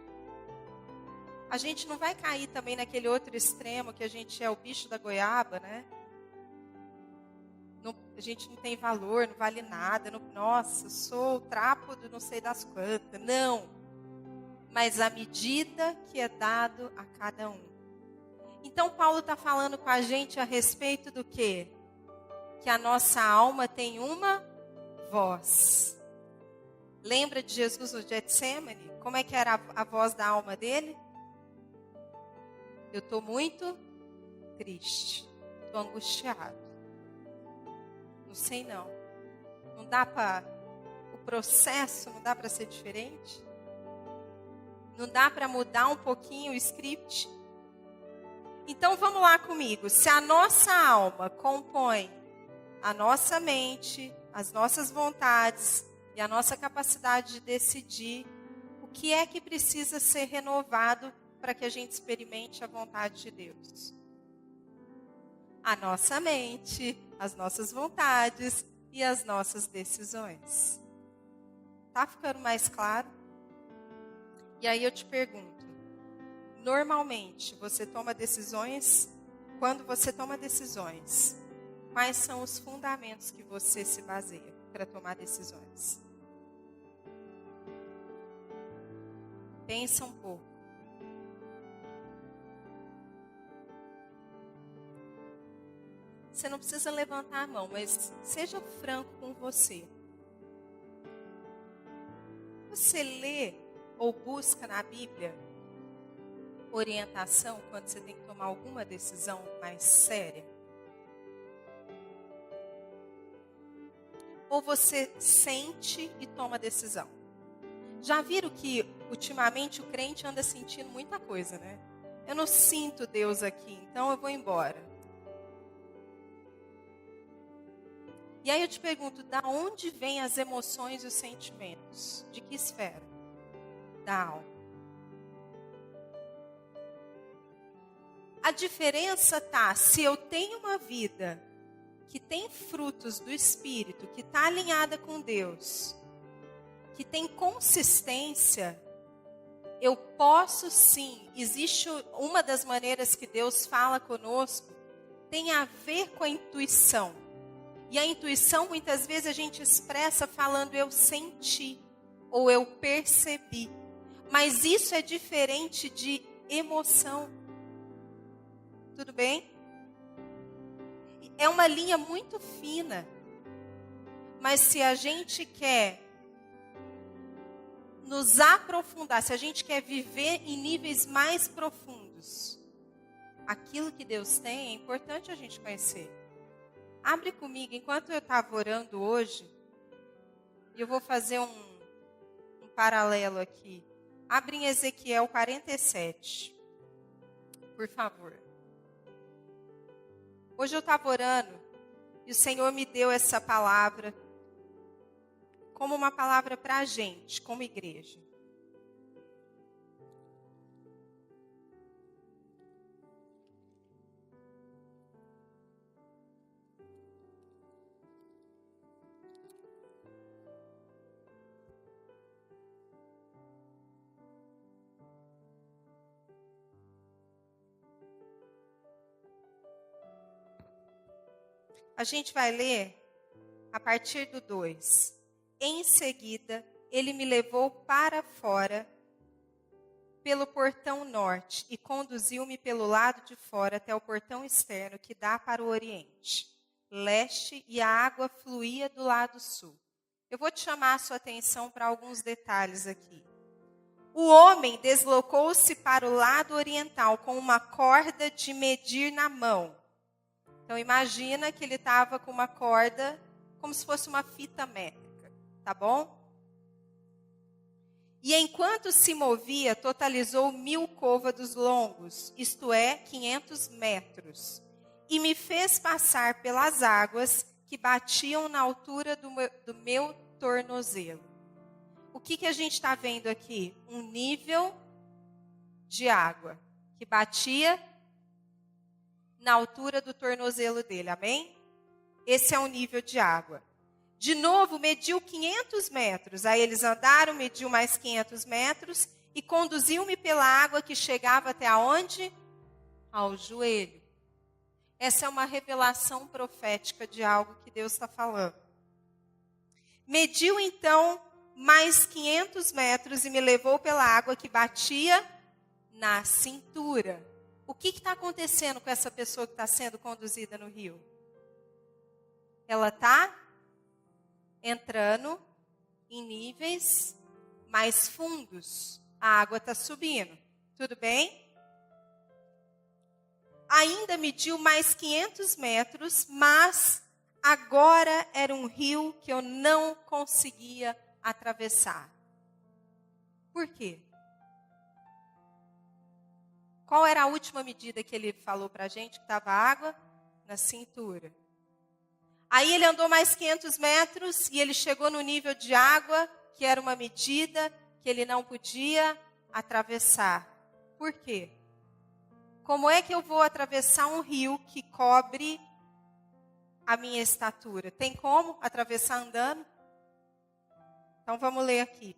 A gente não vai cair também naquele outro extremo que a gente é o bicho da goiaba, né? a gente não tem valor, não vale nada. Nossa, sou o trapo do não sei das quantas. Não. Mas a medida que é dado a cada um. Então, Paulo está falando com a gente a respeito do quê? Que a nossa alma tem uma voz. Lembra de Jesus no Getsemane? Como é que era a voz da alma dele? Eu estou muito triste. Estou angustiado. Não sei não. Não dá para... O processo não dá para ser diferente? Não dá para mudar um pouquinho o script? Então vamos lá comigo. Se a nossa alma compõe a nossa mente, as nossas vontades e a nossa capacidade de decidir, o que é que precisa ser renovado para que a gente experimente a vontade de Deus? A nossa mente, as nossas vontades e as nossas decisões. Tá ficando mais claro? E aí eu te pergunto, normalmente você toma decisões, quando você toma decisões, quais são os fundamentos que você se baseia para tomar decisões? Pensa um pouco. Você não precisa levantar a mão, mas seja franco com você. Você lê ou busca na Bíblia orientação quando você tem que tomar alguma decisão mais séria? Ou você sente e toma decisão? Já viram que ultimamente o crente anda sentindo muita coisa, né? Eu não sinto Deus aqui, então eu vou embora. E aí eu te pergunto, da onde vêm as emoções e os sentimentos? De que esfera? Da alma. A diferença tá, se eu tenho uma vida que tem frutos do Espírito, que está alinhada com Deus, que tem consistência, eu posso sim, existe uma das maneiras que Deus fala conosco, tem a ver com a intuição. E a intuição, muitas vezes, a gente expressa falando eu senti, ou eu percebi. Mas isso é diferente de emoção. Tudo bem? É uma linha muito fina. Mas se a gente quer nos aprofundar, se a gente quer viver em níveis mais profundos, aquilo que Deus tem, é importante a gente conhecer. Abre comigo, enquanto eu estava orando hoje, eu vou fazer um paralelo aqui. Abre em Ezequiel 47, por favor. Hoje eu estava orando e o Senhor me deu essa palavra como uma palavra para a gente, como igreja. A gente vai ler a partir do 2. Em seguida, ele me levou para fora pelo portão norte e conduziu-me pelo lado de fora até o portão externo que dá para o oriente, leste, e a água fluía do lado sul. Eu vou te chamar a sua atenção para alguns detalhes aqui. O homem deslocou-se para o lado oriental com uma corda de medir na mão. Então, imagina que ele estava com uma corda, como se fosse uma fita métrica, tá bom? E enquanto se movia, totalizou 1000 côvados longos, isto é, 500 metros. E me fez passar pelas águas que batiam na altura do meu tornozelo. O que a gente está vendo aqui? Um nível de água que batia na altura do tornozelo dele, amém? Esse é o nível de água. De novo, mediu 500 metros. Aí eles andaram, mediu mais 500 metros e conduziu-me pela água que chegava até aonde? Ao joelho. Essa é uma revelação profética de algo que Deus está falando. Mediu então mais 500 metros e me levou pela água que batia na cintura. O que está acontecendo com essa pessoa que está sendo conduzida no rio? Ela está entrando em níveis mais fundos. A água está subindo. Tudo bem? Ainda mediu mais 500 metros, mas agora era um rio que eu não conseguia atravessar. Por quê? Qual era a última medida que ele falou para a gente que estava água? Na cintura. Aí ele andou mais 500 metros e ele chegou no nível de água, que era uma medida que ele não podia atravessar. Por quê? Como é que eu vou atravessar um rio que cobre a minha estatura? Tem como atravessar andando? Então vamos ler aqui.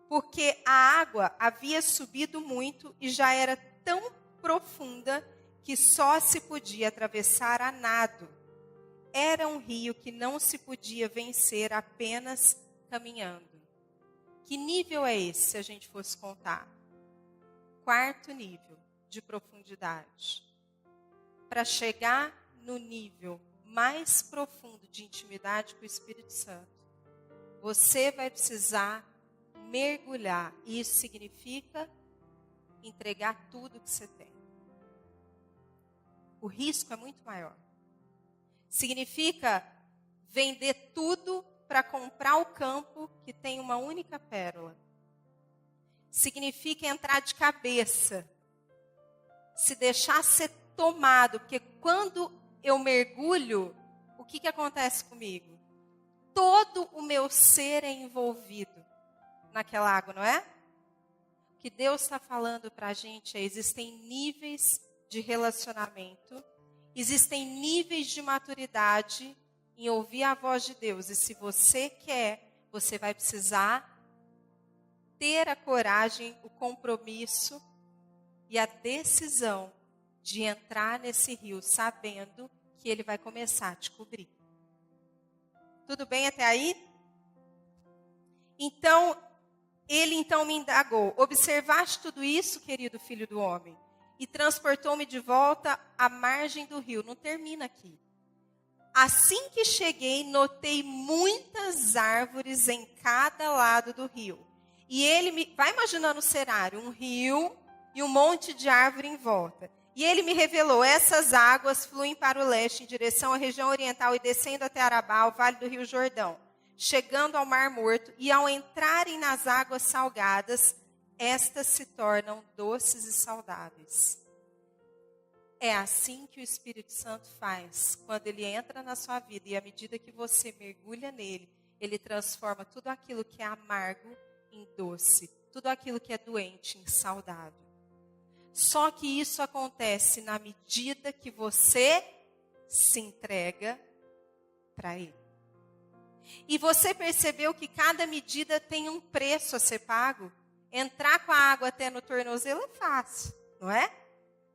Porque a água havia subido muito e já era tão profunda que só se podia atravessar a nado. Era um rio que não se podia vencer apenas caminhando. Que nível é esse, se a gente fosse contar? 4º nível de profundidade. Para chegar no nível mais profundo de intimidade com o Espírito Santo, você vai precisar mergulhar. Isso significa entregar tudo que você tem. O risco é muito maior. Significa vender tudo para comprar o campo que tem uma única pérola. Significa entrar de cabeça. Se deixar ser tomado. Porque quando eu mergulho, o que acontece comigo? Todo o meu ser é envolvido naquela água, não é? O que Deus está falando para a gente é: existem níveis de relacionamento, existem níveis de maturidade em ouvir a voz de Deus. E se você quer, você vai precisar ter a coragem, o compromisso e a decisão de entrar nesse rio, sabendo que ele vai começar a te cobrir. Tudo bem até aí? Ele me indagou: observaste tudo isso, querido filho do homem? E transportou-me de volta à margem do rio. Não termina aqui. Assim que cheguei, notei muitas árvores em cada lado do rio. E ele vai imaginando o cenário, um rio e um monte de árvore em volta. E ele me revelou: essas águas fluem para o leste, em direção à região oriental e descendo até Arabá, o vale do rio Jordão, chegando ao Mar Morto. E ao entrarem nas águas salgadas, estas se tornam doces e saudáveis. É assim que o Espírito Santo faz quando ele entra na sua vida. E à medida que você mergulha nele, ele transforma tudo aquilo que é amargo em doce, tudo aquilo que é doente em saudável. Só que isso acontece na medida que você se entrega para ele. E você percebeu que cada medida tem um preço a ser pago? Entrar com a água até no tornozelo é fácil, não é?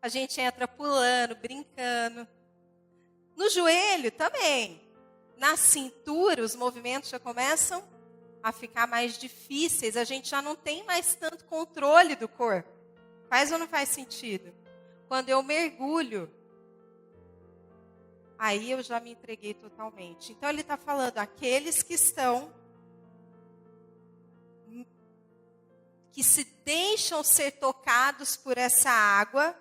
A gente entra pulando, brincando. No joelho também. Na cintura, os movimentos já começam a ficar mais difíceis. A gente já não tem mais tanto controle do corpo. Faz ou não faz sentido? Quando eu mergulho, aí eu já me entreguei totalmente. Então ele está falando: aqueles que se deixam ser tocados por essa água,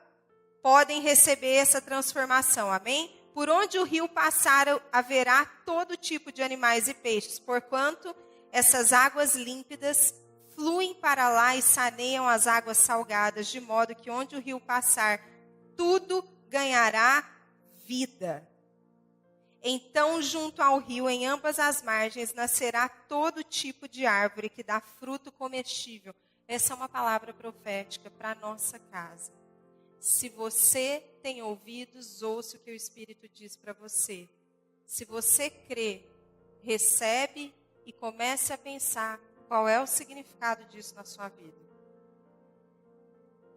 podem receber essa transformação, amém? Por onde o rio passar, haverá todo tipo de animais e peixes, porquanto essas águas límpidas fluem para lá e saneiam as águas salgadas, de modo que onde o rio passar, tudo ganhará vida. Então, junto ao rio, em ambas as margens, nascerá todo tipo de árvore que dá fruto comestível. Essa é uma palavra profética para a nossa casa. Se você tem ouvidos, ouça o que o Espírito diz para você. Se você crê, recebe e comece a pensar qual é o significado disso na sua vida.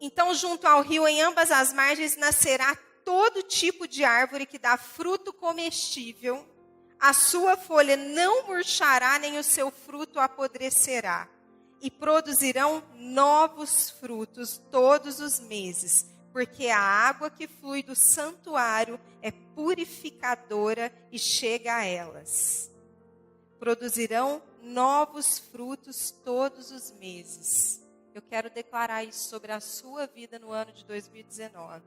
Então, junto ao rio, em ambas as margens, nascerá todo tipo de árvore que dá fruto comestível. A sua folha não murchará, nem o seu fruto apodrecerá. E produzirão novos frutos todos os meses, porque a água que flui do santuário é purificadora e chega a elas. Produzirão novos frutos todos os meses. Eu quero declarar isso sobre a sua vida no ano de 2019.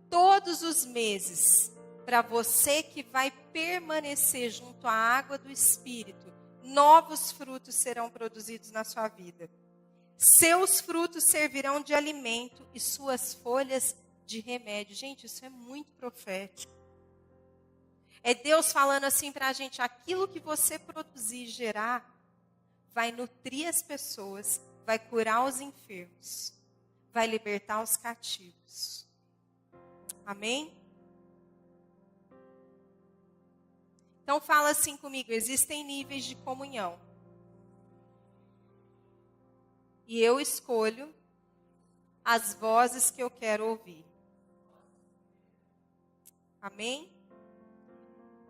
Todos os meses, para você que vai permanecer junto à água do Espírito, novos frutos serão produzidos na sua vida. Seus frutos servirão de alimento e suas folhas de remédio. Gente, isso é muito profético. É Deus falando assim para a gente, aquilo que você produzir e gerar, vai nutrir as pessoas, vai curar os enfermos, vai libertar os cativos. Amém? Então fala assim comigo, existem níveis de comunhão. E eu escolho as vozes que eu quero ouvir. Amém?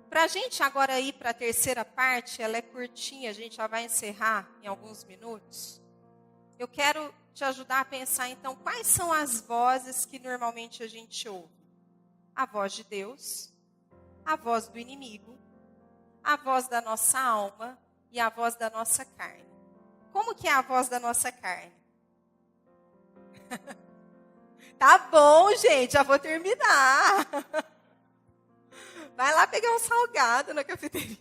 Para a gente agora ir para a terceira parte, ela é curtinha, a gente já vai encerrar em alguns minutos. Eu quero te ajudar a pensar, então, quais são as vozes que normalmente a gente ouve? A voz de Deus, a voz do inimigo, a voz da nossa alma e a voz da nossa carne. Como que é a voz da nossa carne? Tá bom, gente, já vou terminar. Vai lá pegar um salgado na cafeteria.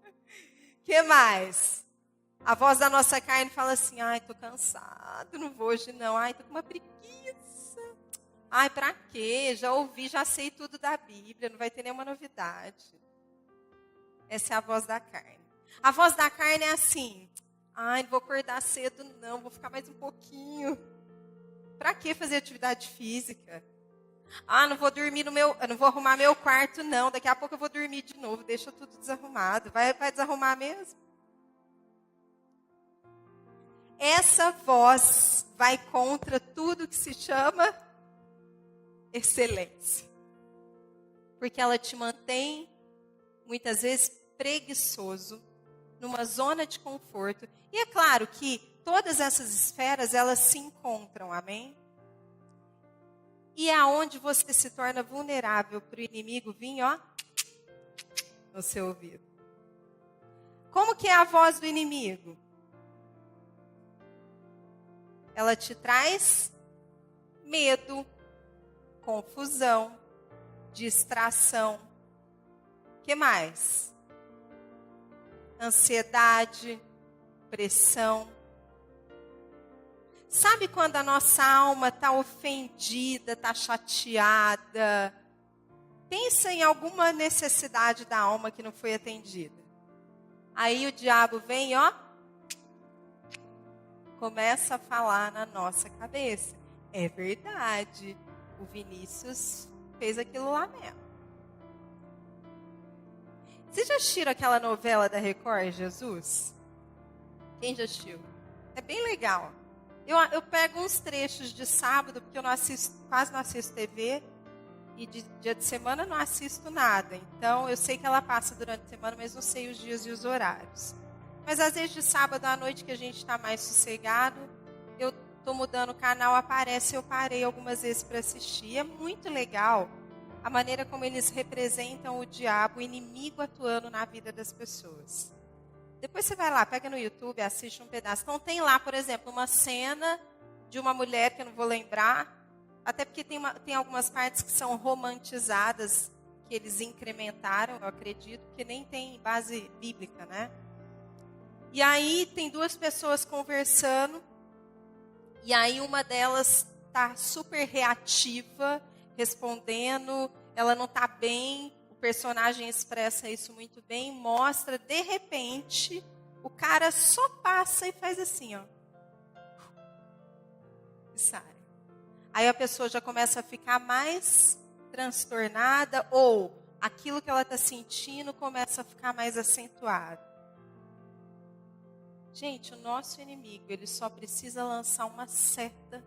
O que mais? A voz da nossa carne fala assim, ai, tô cansado, não vou hoje não. Ai, tô com uma preguiça. Ai, pra quê? Já ouvi, já sei tudo da Bíblia, não vai ter nenhuma novidade. Essa é a voz da carne. A voz da carne é assim, ai, não vou acordar cedo não, vou ficar mais um pouquinho. Pra que fazer atividade física? Ah, não vou dormir não vou arrumar meu quarto não, daqui a pouco eu vou dormir de novo, deixa tudo desarrumado. Vai desarrumar mesmo? Essa voz vai contra tudo que se chama excelência. Porque ela te mantém, muitas vezes, preguiçoso, numa zona de conforto. E é claro que todas essas esferas, elas se encontram, amém? E é aonde você se torna vulnerável para o inimigo vir, ó, no seu ouvido. Como que é a voz do inimigo? Ela te traz medo, confusão, distração. O que mais? Ansiedade, pressão. Sabe quando a nossa alma está ofendida, está chateada? Pensa em alguma necessidade da alma que não foi atendida. Aí o diabo vem, ó, começa a falar na nossa cabeça. É verdade, o Vinícius fez aquilo lá mesmo. Vocês já assistiram aquela novela da Record, Jesus? Quem já assistiu? É bem legal. Eu pego uns trechos de sábado, porque eu quase não assisto TV, e de dia de semana não assisto nada. Então, eu sei que ela passa durante a semana, mas não sei os dias e os horários. Mas às vezes de sábado à noite, que a gente está mais sossegado, eu estou mudando o canal, aparece, eu parei algumas vezes para assistir. É muito legal a maneira como eles representam o diabo, o inimigo atuando na vida das pessoas. Depois você vai lá, pega no YouTube, assiste um pedaço. Então tem lá, por exemplo, uma cena de uma mulher que eu não vou lembrar, até porque tem algumas partes que são romantizadas, que eles incrementaram, eu acredito, porque nem tem base bíblica, né? E aí tem duas pessoas conversando, e aí uma delas está super reativa, respondendo, ela não está bem, o personagem expressa isso muito bem, mostra, de repente, o cara só passa e faz assim, ó. E sai. Aí a pessoa já começa a ficar mais transtornada, ou aquilo que ela está sentindo começa a ficar mais acentuado. Gente, o nosso inimigo, ele só precisa lançar uma seta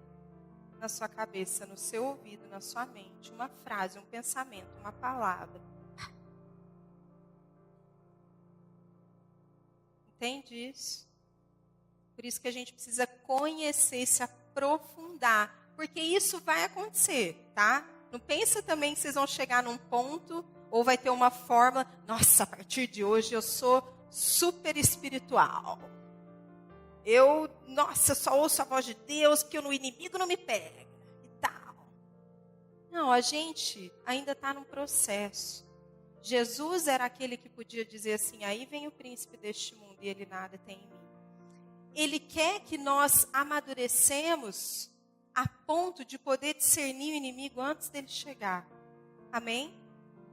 na sua cabeça, no seu ouvido, na sua mente, uma frase, um pensamento, uma palavra. Entende isso? Por isso que a gente precisa conhecer, se aprofundar, porque isso vai acontecer, tá? Não pensa também que vocês vão chegar num ponto, ou vai ter uma fórmula, nossa, a partir de hoje eu sou super espiritual. Eu só ouço a voz de Deus, porque o inimigo não me pega e tal. Não, a gente ainda está num processo. Jesus era aquele que podia dizer assim, aí vem o príncipe deste mundo e ele nada tem em mim. Ele quer que nós amadurecemos a ponto de poder discernir o inimigo antes dele chegar. Amém?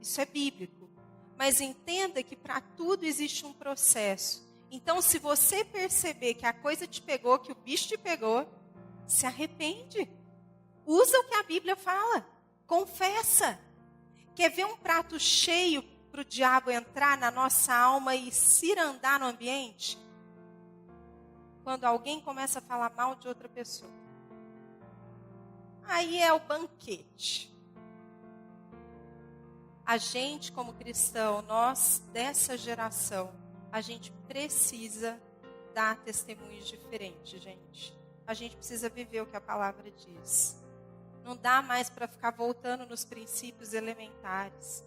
Isso é bíblico. Mas entenda que para tudo existe um processo. Então, se você perceber que a coisa te pegou, que o bicho te pegou, se arrepende. Usa o que a Bíblia fala. Confessa. Quer ver um prato cheio para o diabo entrar na nossa alma e cirandar no ambiente? Quando alguém começa a falar mal de outra pessoa. Aí é o banquete. A gente, como cristão, nós dessa geração, a gente precisa dar testemunhos diferentes, gente. A gente precisa viver o que a palavra diz. Não dá mais para ficar voltando nos princípios elementares.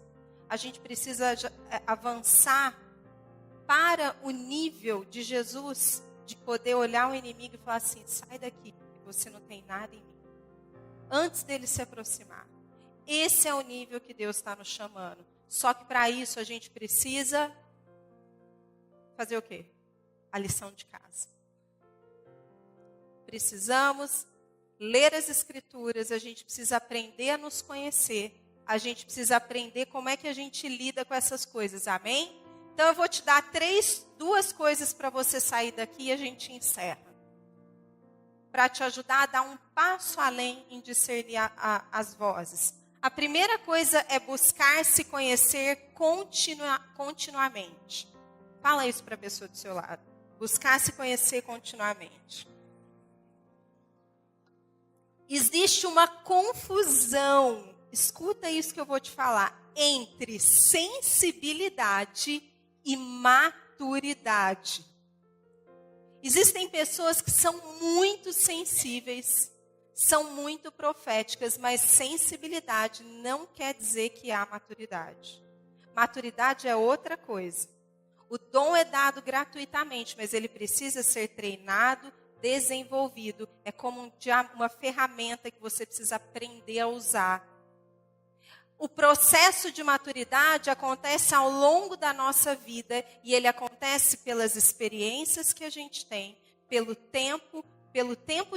A gente precisa avançar para o nível de Jesus, de poder olhar o inimigo e falar assim, sai daqui, você não tem nada em mim. Antes dele se aproximar. Esse é o nível que Deus está nos chamando. Só que para isso a gente precisa fazer o quê? A lição de casa. Precisamos ler as Escrituras, a gente precisa aprender a nos conhecer, a gente precisa aprender como é que a gente lida com essas coisas, amém? Então eu vou te dar duas coisas para você sair daqui e a gente encerra. Para te ajudar a dar um passo além em discernir as vozes. A primeira coisa é buscar se conhecer continuamente. Fala isso para a pessoa do seu lado. Buscar se conhecer continuamente. Existe uma confusão, escuta isso que eu vou te falar, entre sensibilidade e maturidade. Existem pessoas que são muito sensíveis, são muito proféticas, mas sensibilidade não quer dizer que há maturidade. Maturidade é outra coisa. O dom é dado gratuitamente, mas ele precisa ser treinado, desenvolvido. É como uma ferramenta que você precisa aprender a usar. O processo de maturidade acontece ao longo da nossa vida e ele acontece pelas experiências que a gente tem, pelo tempo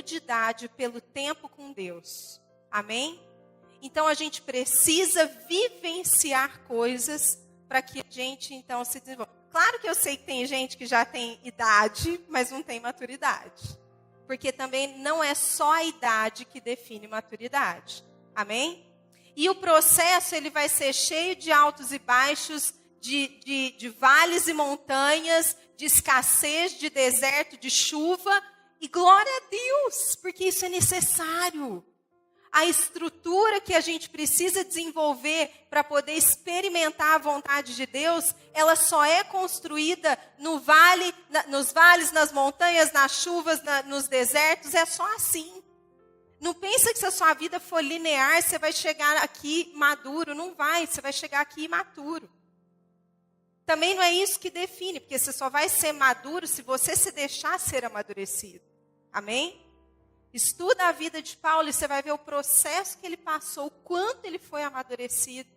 de idade, pelo tempo com Deus. Amém? Então a gente precisa vivenciar coisas para que a gente então se desenvolva. Claro que eu sei que tem gente que já tem idade, mas não tem maturidade. Porque também não é só a idade que define maturidade. Amém? E o processo ele vai ser cheio de altos e baixos, de vales e montanhas, de escassez, de deserto, de chuva. E glória a Deus, porque isso é necessário. A estrutura que a gente precisa desenvolver para poder experimentar a vontade de Deus, ela só é construída no vale, nos vales, nas montanhas, nas chuvas, nos desertos. É só assim. Não pensa que se a sua vida for linear, você vai chegar aqui maduro. Não vai, você vai chegar aqui imaturo. Também não é isso que define, porque você só vai ser maduro se você se deixar ser amadurecido. Amém? Estuda a vida de Paulo e você vai ver o processo que ele passou, o quanto ele foi amadurecido.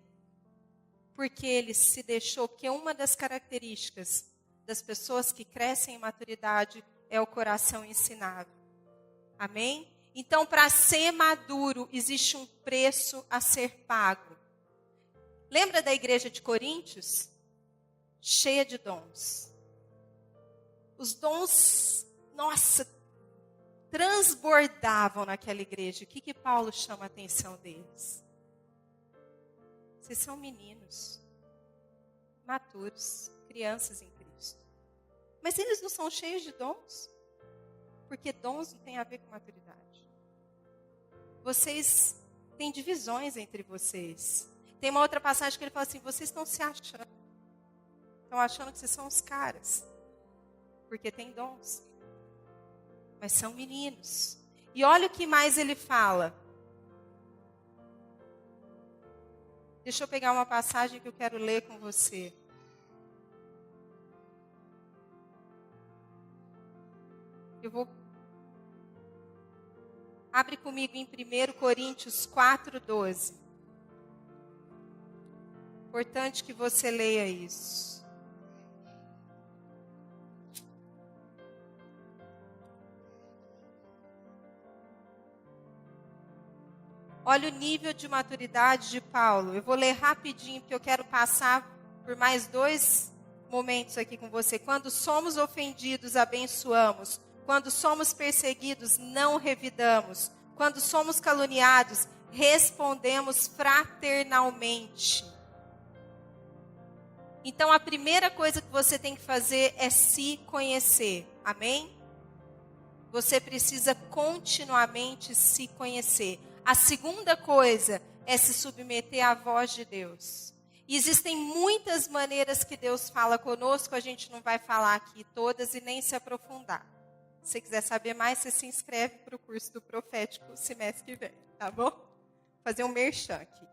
Porque ele se deixou, que uma das características das pessoas que crescem em maturidade é o coração ensinável. Amém? Então, para ser maduro, existe um preço a ser pago. Lembra da igreja de Coríntios? Cheia de dons. Os dons, transbordavam naquela igreja. O que Paulo chama a atenção deles? Vocês são meninos, maturos, crianças em Cristo. Mas eles não são cheios de dons? Porque dons não tem a ver com maturidade. vocês têm divisões entre vocês. Tem uma outra passagem que ele fala assim, vocês estão se achando. Estão achando que vocês são os caras. Porque tem dons. Mas são meninos. E olha o que mais ele fala. Deixa eu pegar uma passagem que eu quero ler com você. Abre comigo em 1 Coríntios 4:12. Importante que você leia isso. Olha o nível de maturidade de Paulo. Eu vou ler rapidinho, porque eu quero passar por mais 2 momentos aqui com você. Quando somos ofendidos, abençoamos. Quando somos perseguidos, não revidamos. Quando somos caluniados, respondemos fraternalmente. Então, a primeira coisa que você tem que fazer é se conhecer. Amém? Você precisa continuamente se conhecer. A segunda coisa é se submeter à voz de Deus. E existem muitas maneiras que Deus fala conosco, a gente não vai falar aqui todas e nem se aprofundar. Se você quiser saber mais, você se inscreve para o curso do profético semestre que vem, tá bom? Fazer um merchan aqui.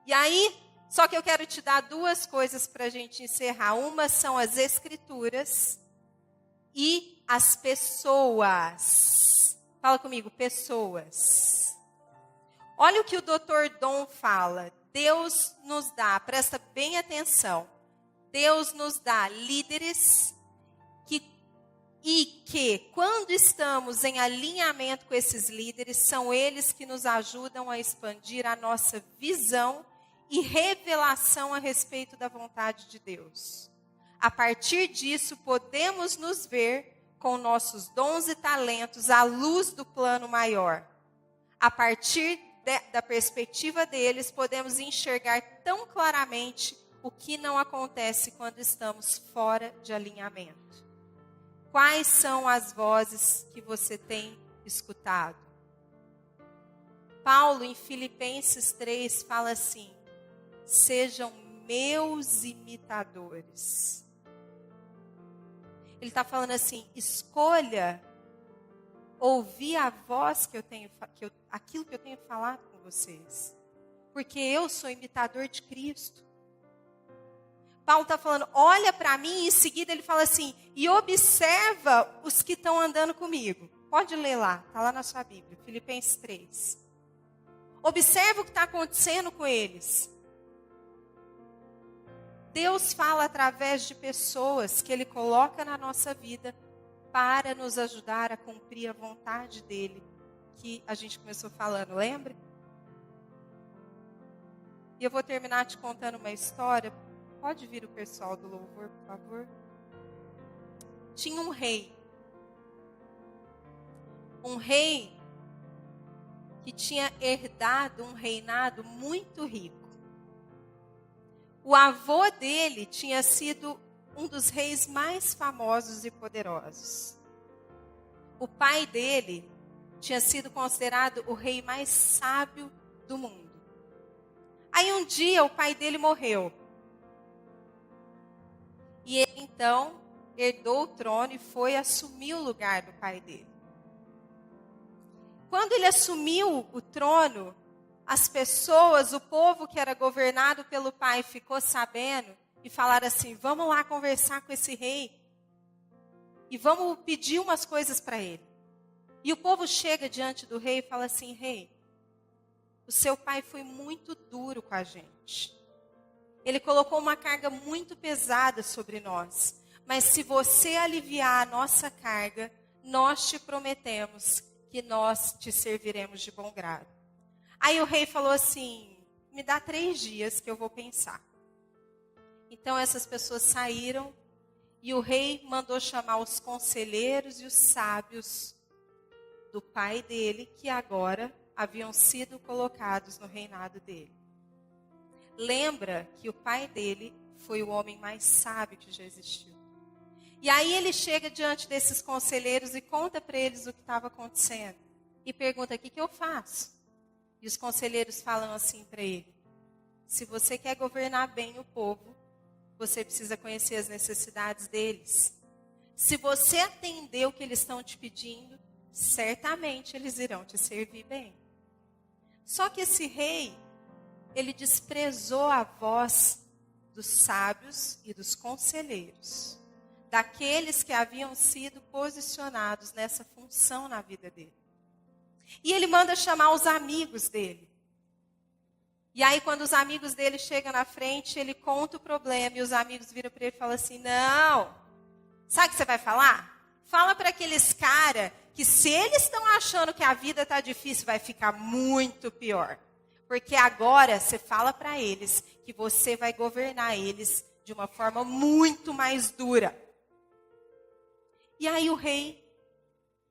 E aí, só que eu quero te dar 2 coisas para a gente encerrar. Uma são as escrituras e as pessoas. Fala comigo, pessoas. Olha o que o Dr. Dom fala. Deus nos dá, presta bem atenção. Deus nos dá líderes que, quando estamos em alinhamento com esses líderes, são eles que nos ajudam a expandir a nossa visão e revelação a respeito da vontade de Deus. A partir disso, podemos nos ver com nossos dons e talentos à luz do plano maior. A partir da perspectiva deles, podemos enxergar tão claramente o que não acontece quando estamos fora de alinhamento. Quais são as vozes que você tem escutado? Paulo, em Filipenses 3, fala assim: sejam meus imitadores. Ele está falando assim, escolha ouvir a voz aquilo que eu tenho falado com vocês. Porque eu sou imitador de Cristo. Paulo está falando, olha para mim, e em seguida ele fala assim, e observa os que estão andando comigo. Pode ler lá, está lá na sua Bíblia, Filipenses 3. Observa o que está acontecendo com eles. Deus fala através de pessoas que Ele coloca na nossa vida para nos ajudar a cumprir a vontade dEle, que a gente começou falando, lembra? E eu vou terminar te contando uma história. Pode vir o pessoal do louvor, por favor? Tinha um rei. Um rei que tinha herdado um reinado muito rico. O avô dele tinha sido um dos reis mais famosos e poderosos. O pai dele tinha sido considerado o rei mais sábio do mundo. Aí um dia o pai dele morreu. E ele então herdou o trono e foi assumir o lugar do pai dele. Quando ele assumiu o trono, as pessoas, o povo que era governado pelo pai ficou sabendo e falaram assim, vamos lá conversar com esse rei e vamos pedir umas coisas para ele. E o povo chega diante do rei e fala assim, rei, o seu pai foi muito duro com a gente. Ele colocou uma carga muito pesada sobre nós. Mas se você aliviar a nossa carga, nós te prometemos que nós te serviremos de bom grado. Aí o rei falou assim, me dá 3 dias que eu vou pensar. Então essas pessoas saíram e o rei mandou chamar os conselheiros e os sábios do pai dele, que agora haviam sido colocados no reinado dele. Lembra que o pai dele foi o homem mais sábio que já existiu. E aí ele chega diante desses conselheiros e conta para eles o que estava acontecendo. E pergunta, o que eu faço? E os conselheiros falam assim para ele: se você quer governar bem o povo, você precisa conhecer as necessidades deles. Se você atender o que eles estão te pedindo, certamente eles irão te servir bem. Só que esse rei, ele desprezou a voz dos sábios e dos conselheiros, daqueles que haviam sido posicionados nessa função na vida dele. E ele manda chamar os amigos dele. E aí, quando os amigos dele chegam na frente, ele conta o problema e os amigos viram para ele e falam assim: não, sabe o que você vai falar? Fala para aqueles caras que se eles estão achando que a vida está difícil, vai ficar muito pior. Porque agora você fala para eles que você vai governar eles de uma forma muito mais dura. E aí o rei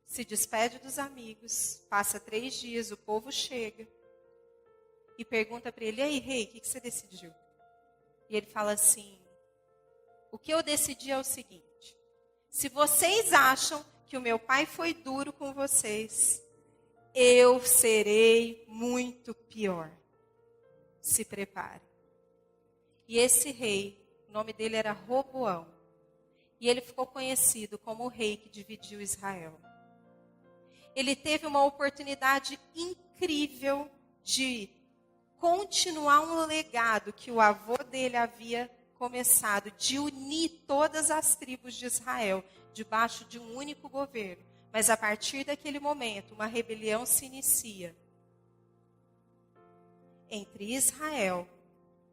se despede dos amigos, passa 3 dias, o povo chega e pergunta para ele: e aí, rei, o que você decidiu? E ele fala assim: o que eu decidi é o seguinte: se vocês acham que o meu pai foi duro com vocês, eu serei muito pior. Se prepare. E esse rei, o nome dele era Roboão. E ele ficou conhecido como o rei que dividiu Israel. Ele teve uma oportunidade incrível de continuar um legado que o avô dele havia começado, de unir todas as tribos de Israel debaixo de um único governo. Mas a partir daquele momento, uma rebelião se inicia entre Israel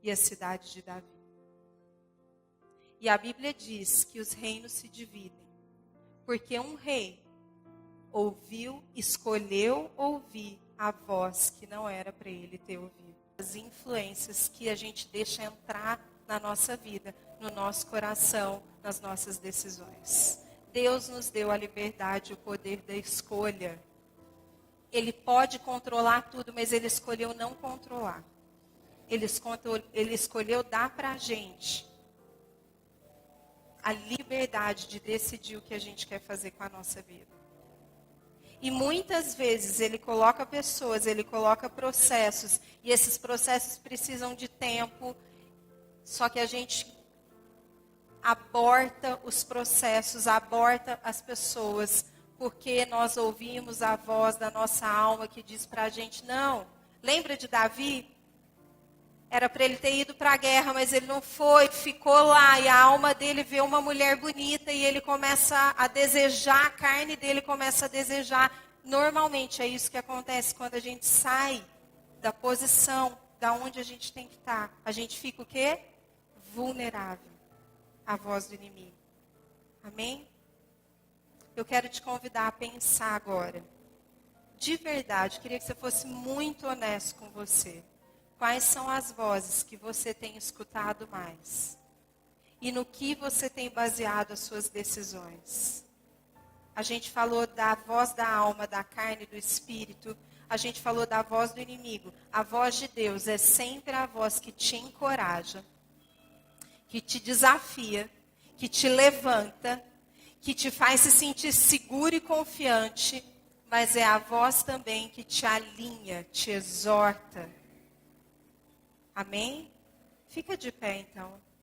e a cidade de Davi. E a Bíblia diz que os reinos se dividem, porque um rei escolheu ouvir a voz que não era para ele ter ouvido. As influências que a gente deixa entrar na nossa vida, no nosso coração, nas nossas decisões. Deus nos deu a liberdade, o poder da escolha. Ele pode controlar tudo, mas ele escolheu não controlar. Ele escolheu dar para a gente a liberdade de decidir o que a gente quer fazer com a nossa vida. E muitas vezes ele coloca pessoas, ele coloca processos, e esses processos precisam de tempo, só que a gente aborta os processos, aborta as pessoas, porque nós ouvimos a voz da nossa alma que diz para a gente: não. Lembra de Davi? Era para ele ter ido para a guerra, mas ele não foi, ficou lá. E a alma dele vê uma mulher bonita e ele começa a desejar, a carne dele começa a desejar. Normalmente é isso que acontece quando a gente sai da posição, da onde a gente tem que estar. A gente fica o quê? Vulnerável à voz do inimigo. Amém? Eu quero te convidar a pensar agora. De verdade, queria que você fosse muito honesto com você. Quais são as vozes que você tem escutado mais? E no que você tem baseado as suas decisões? A gente falou da voz da alma, da carne, do espírito. A gente falou da voz do inimigo. A voz de Deus é sempre a voz que te encoraja, que te desafia, que te levanta, que te faz se sentir seguro e confiante, mas é a voz também que te alinha, te exorta. Amém? Fica de pé então.